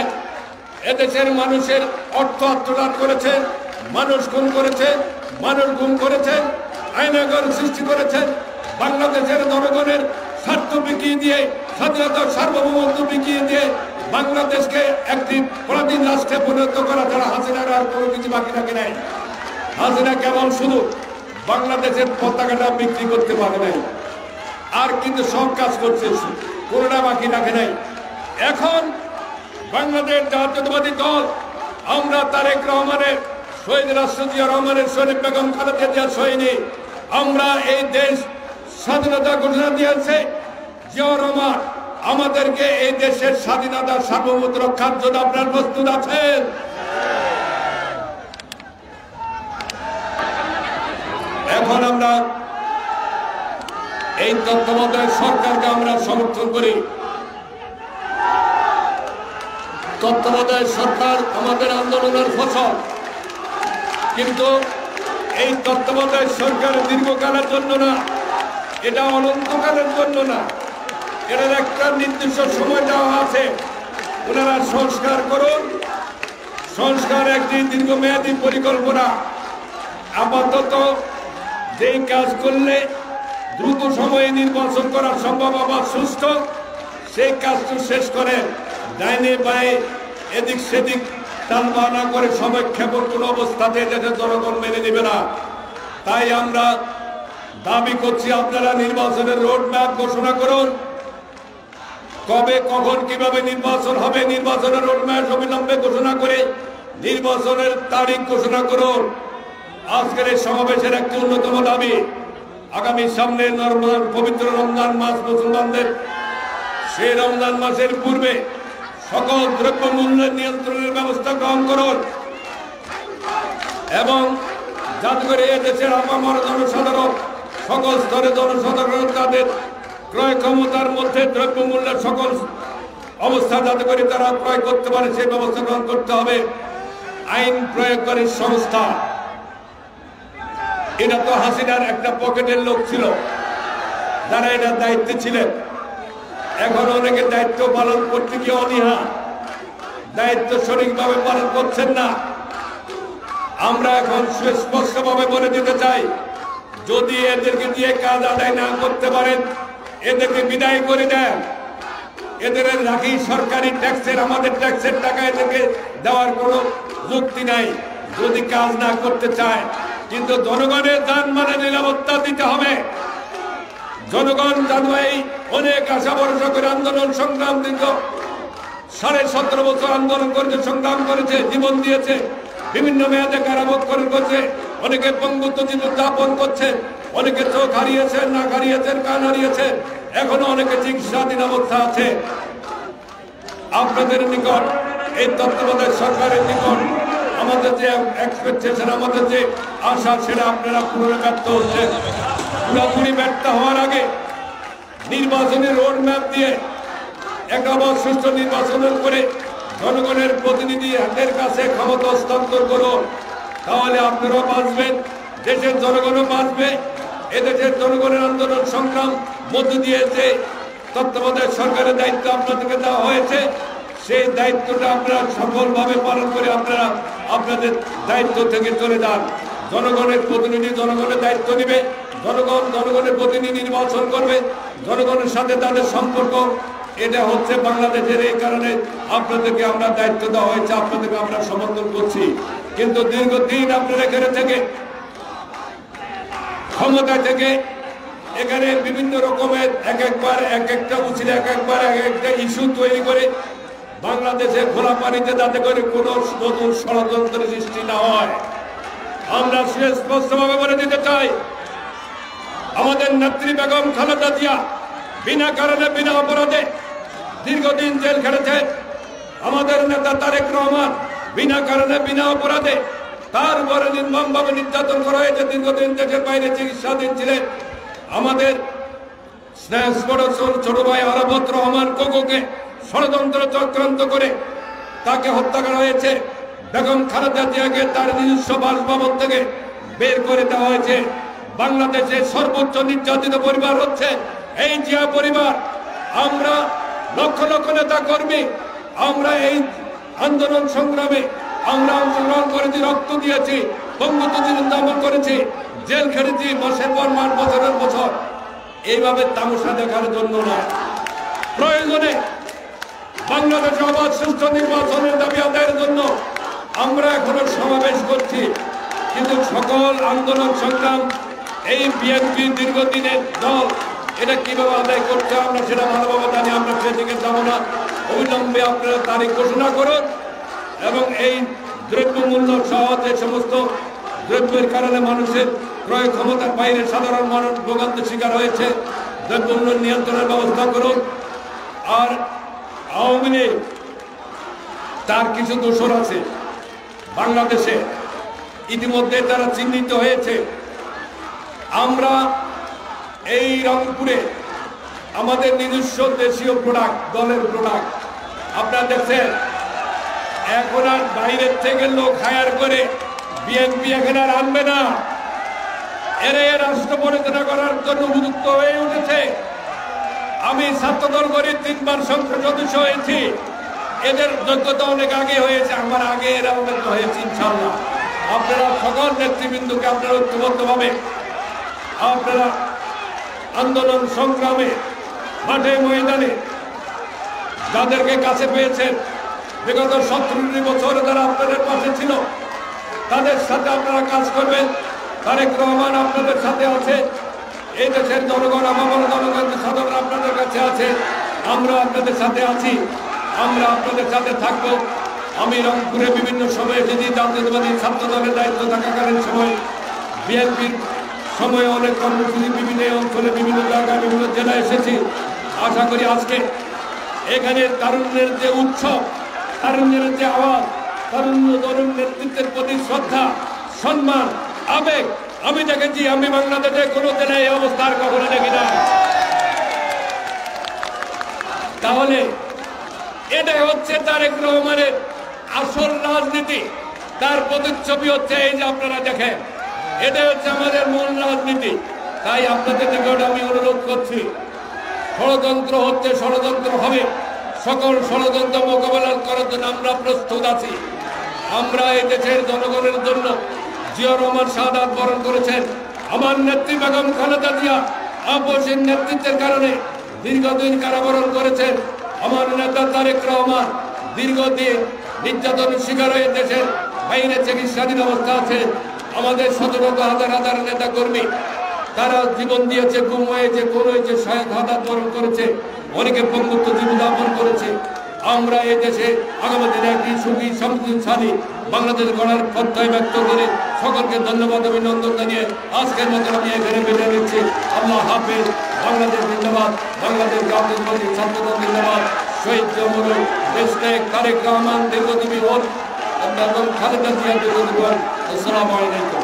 এদেশের মানুষের অর্থ আত্মসাৎ করেছে, মানুষ খুন করেছে, মানুষ গুম করেছে, আইনাগর সৃষ্টি করেছে, বাংলাদেশের জনগণের স্বার্থ বিকিয়ে দিয়ে, স্বাধীনতার সার্বভৌমত্ব বিকিয়ে দিয়ে বাংলাদেশকে একটি পরাধীন রাষ্ট্রে পরিণত করা ছাড়া হাসিনার আর কোনো কিছু বাকি রাখে নাই। হাসিনা কেবল শুধু বাংলাদেশের পতাকাটা বিক্রি করতে পারে নাই, আর কিন্তু সব কাজ করছে, কোনোটা বাকি রাখে নাই। এখন বাংলাদেশ জাতীয়তাবাদী দল আমরা তারেক রহমানের, শহীদ রাষ্ট্র জিয়া রহমানের, শরীফ বেগম খালেদা জিয়ার সৈনিক। আমরা এই দেশ স্বাধীনতা ঘোষণা দিয়েছে জিয়া রহমান, আমাদেরকে এই দেশের স্বাধীনতা সার্বভৌমত্ব রক্ষার জন্য আপনার প্রস্তুত আছেন? এখন আমরা এই তত্ত্বাবধায়ক সরকারকে আমরা সমর্থন করি। তত্ত্বাবধায়ক সরকার আমাদের আন্দোলনের ফসল, কিন্তু এই তত্ত্বাবধায়ক সরকার দীর্ঘকালের জন্য না, এটা অনন্তকালের জন্য না, এটার একটা নির্দিষ্ট সময় দেওয়া আছে। ওনারা সংস্কার করুন, সংস্কার একটি দীর্ঘমেয়াদী পরিকল্পনা। আপাতত যেই কাজ করলে দ্রুত সময়ে নির্বাচন করা সম্ভব আবার সুস্থ, সেই কাজটি শেষ করে ডাইনে বায়ে এদিক সেদিক টালবানা করে সময়ক্ষেপ কোনো অবস্থাতে দেশের জনগণ মেনে নেবে না। তাই আমরা দাবি করছি, আপনারা নির্বাচনের রোড ম্যাপ ঘোষণা করুন। কবে, কখন, কিভাবে নির্বাচন হবে, নির্বাচনের রোড ম্যাপ অবিলম্বে ঘোষণা করে নির্বাচনের তারিখ ঘোষণা করুন। আজকের এই সমাবেশের একটি অন্যতম দাবি, আগামী সামনে পবিত্র রমজান মাস মুসলমানদের, সেই রমজান মাসের পূর্বে সকল দ্রব্য মূল্যের নিয়ন্ত্রণের ব্যবস্থা গ্রহণ করুন এবং যাতে করে এদেশের আপামর জনসাধারণ, সকল স্তরে জনসাধারণ তাদের ক্রয় ক্ষমতার মধ্যে দ্রব্য মূল্যের সকল অবস্থা যাতে করে তারা ক্রয় করতে পারে সেই ব্যবস্থা গ্রহণ করতে হবে। আইন প্রয়োগকারী সংস্থা, এটা তো হাসিনার একটা পকেটের লোক ছিল যারা এটার দায়িত্বে ছিলেন। এখন অনেকে দায়িত্ব পালন করতে গিয়ে অনীহা, দায়িত্ব সঠিকভাবে পালন করছেন না। আমরা এখন সুস্পষ্টভাবে বলে দিতে চাই, যদি এদেরকে দিয়ে কাজ আদায় না করতে পারেন, এদেরকে বিদায় করে দেন। এদের রাখি সরকারি ট্যাক্সের, আমাদের ট্যাক্সের টাকা এদেরকে দেওয়ার কোনো যুক্তি নাই যদি কাজ না করতে চায়। কিন্তু জনগণের যানবাহনের নিরাপত্তা দিতে হবে। জনগণ জানুয়ারি অনেক আশা ভরসা করে আন্দোলন সংগ্রাম দীর্ঘ 17.5 বছর আন্দোলন করেছে, সংগ্রাম করেছে, জীবন দিয়েছে, বিভিন্ন মেয়াদে কারাভোগ করছে, অনেকে পঙ্গুত্ব জীবন যাপন করছে, অনেকে চোখ হারিয়েছে, নাক হারিয়েছে, কান হারিয়েছে, এখনো অনেকে চিকিৎসাধীন অবস্থা আছে। আপনাদের নিকট, এই তত্ত্বাবধায়ক সরকারের নিকট আমাদের যে এক্সপেকটেশন, আমাদের যে আশা, সেটা আপনারা পুরো ব্যর্থ হচ্ছে। পুরোপুরি ব্যর্থ হওয়ার আগে নির্বাচনী রোড ম্যাপ দিয়ে একটা সুষ্ঠু নির্বাচনের করে জনগণের প্রতিনিধি হাতের কাছে ক্ষমতা হস্তান্তর করুন। তাহলে আপনারাও বাঁচবেন, দেশের জনগণও বাঁচবে। এদেশের জনগণের আন্দোলন সংগ্রাম মধ্য দিয়ে যে তত্ত্বাবধায়ক সরকারের দায়িত্ব আপনাদেরকে দেওয়া হয়েছে, সেই দায়িত্বটা আপনারা সফলভাবে পালন করে আপনারা আপনাদের দায়িত্ব থেকে চলে যান। জনগণের প্রতিনিধি জনগণের দায়িত্ব নেবে, জনগণ জনগণের প্রতিনিধি নির্বাচন করবে, জনগণের সাথে তাদের সম্পর্ক, এটা হচ্ছে বাংলাদেশের। এই কারণে আপনাদেরকে আমরা দায়িত্ব দেওয়া হয়েছে, আপনাদেরকে আমরা সমর্থন করছি। কিন্তু দীর্ঘদিন আপনারা এখানে থেকে ক্ষমতা থেকে এখানে বিভিন্ন রকমের একবার এক একটা উচিত, একবার এক একটা ইস্যু তৈরি করে বাংলাদেশে খোলা পানিতে যাতে করে কোনো নতুন ষড়যন্ত্রের সৃষ্টি না হয়। আমরা সুস্পষ্টভাবে বলে দিতে চাই, আমাদের নেত্রী বেগম খালেদা জিয়া বিনা কারণে বিনা অপরাধে দীর্ঘদিন জেল খেটেছে। আমাদের নেতা তারেক রহমান বিনা কারণে বিনা অপরাধে, তার উপরে নির্মমভাবে নির্যাতন করা হয়েছে, দীর্ঘদিন দেশের বাইরে চিকিৎসাধীন ছিলেন। আমাদের ছোট ভাই আরাফাত রহমান কোকোকে ষড়যন্ত্র চক্রান্ত করে তাকে হত্যা করা হয়েছে। বেগম খালেদা জিয়াকে তার নিজস্ব বাসভবন থেকে বের করে দেওয়া হয়েছে। বাংলাদেশের সর্বোচ্চ নির্যাতিত পরিবার হচ্ছে এই জিয়া পরিবার। আমরা লক্ষ লক্ষ নেতা কর্মী, আমরা এই আন্দোলন সংগ্রামে আমরা অংশগ্রহণ করেছি, রক্ত দিয়েছি, বঙ্গবন্ধু জীবন করেছি, জেল খেটেছি মাসের পর মাস, বছরের বছর। এইভাবে তামাশা দেখার জন্য না, প্রয়োজনে বাংলাদেশে অবাধ সুষ্ঠু নির্বাচনের দাবি আদায়ের জন্য আমরা এখনো সমাবেশ করছি। কিন্তু সকল আন্দোলন সংগ্রাম এই বিএনপি দীর্ঘদিনের দল, এটা কিভাবে আদায় করছে আমরা সেটা ভালোভাবে জানি। আমরা সেদিকে যাব না। অবিলম্বে আপনারা তারিখ ঘোষণা করুন এবং এই দ্রব্যমূল্য সহ যে সমস্ত দ্রব্যের কারণে মানুষের ক্রয় ক্ষমতার বাইরে সাধারণ মানুষ ভোগান্তির শিকার হয়েছে, দ্রব্যমূল্য নিয়ন্ত্রণের ব্যবস্থা করুন। আর আওয়ামী লীগ তার কিছু দোষর আছে বাংলাদেশে, ইতিমধ্যে তারা চিহ্নিত হয়েছে। আমরা এই রংপুরে আমাদের নিজস্ব দেশীয় প্রোডাক্ট, দলের প্রোডাক্ট আপনারা দেখছেন। এখন আর বাইরের থেকে লোক হায়ার করে বিএনপি এখানে আর আনবে না। এরা রাষ্ট্র পরিচালনা করার জন্য উপযুক্ত হয়ে উঠেছে। আমি ছাত্রদল করি, 3 বার সংসদ সদস্য হয়েছি। এদের যোগ্যতা অনেক আগে হয়েছে, আমার আগে এরা অনেক হয়েছে ইনশাআল্লাহ। আপনারা সকল নেতৃবৃন্দকে আপনারা ঐক্যবদ্ধভাবে আপনারা আন্দোলন সংগ্রামে মাঠে ময়দানে যাদেরকে কাছে পেয়েছেন, বিগত 17 বছর যারা আপনাদের পাশে ছিল, তাদের সাথে আপনারা কাজ করবেন। তারেক রহমান আপনাদের সাথে আছে, এই দেশের জনগণ, আমার জনগণ সাধারণ আপনাদের কাছে আছে, আমরা আপনাদের সাথে আছি, আমরা আপনাদের সাথে থাকবো। আমি রংপুরে বিভিন্ন সময়ে যদি জাতীয়তাবাদী ছাত্র দলের দায়িত্ব থাকাকালীন সময় বিএনপির সময়ে অনেক কর্মসূচি বিভিন্ন অঞ্চলে, বিভিন্ন জায়গায়, বিভিন্ন জেলায় এসেছি। আশা করি আজকে এখানে তারুণ্যের যে উৎসব, তারুণ্যের যে আওয়াজ, তরুণ নেতৃত্বের প্রতি শ্রদ্ধা, সম্মান, আবেগ আমি দেখেছি। আমি বাংলাদেশে কোনো জেলায় এই অবস্থার কখনো দেখি না। তাহলে এটাই হচ্ছে তারেক রহমানের আসল রাজনীতি। তার প্রতিচ্ছবি হচ্ছে এই যে আপনারা দেখেন, এটাই হচ্ছে আমাদের মূল রাজনীতি। তাই আপনাদের নিকট আমি অনুরোধ করছি, ষড়যন্ত্র হচ্ছে, ষড়যন্ত্র হবে, সকল ষড়যন্ত্র মোকাবেলা করার জন্য আমরা প্রস্তুত আছি। আমরা এই দেশের জনগণের জন্য জিয়া রহমান শাহাদাত বরণ করেছেন। আমার নেত্রী বেগম খালেদা জিয়া আপসের নেতৃত্বের কারণে দীর্ঘদিন কারাবরণ করেছেন। আমার নেতা তারেক রহমান দীর্ঘদিন নির্যাতনের শিকার হয়ে দেশের বাইরে চিকিৎসাধীন অবস্থা আছে। আমাদের শত হাজার হাজার নেতা কর্মী তারা জীবন দিয়েছে, গুম হয়েছে, খুন হয়েছে, শাহাদাত বরণ করেছে, অনেকে পঙ্গুত্ব জীবনযাপন করেছে। আমরা এই দেশে আগামী দিনে একটি সুখী সমৃদ্ধশালী বাংলাদেশ গড়ার প্রত্যয় ব্যক্ত করে সকলকে ধন্যবাদ, অভিনন্দন জানিয়ে আজকের মতো আমি এখানে বিদায় নিচ্ছি। আল্লাহ হাফেজ। বাংলাদেশ জিন্দাবাদ, বাংলাদেশ জাতীয়তাবাদী ছাত্রদল জিন্দাবাদ। শহীদ জমরুল দেশনায়ক তারেক রহমান দীর্ঘজীবী হন এবং খালেদা জিয়া দীর্ঘজীবী হন। আসসালামু আলাইকুম।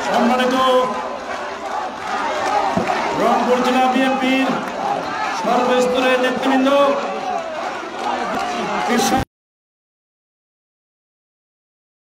সম্মানিত রংপুর জেলা বিএনপির সর্বস্তরের নেতৃবৃন্দ,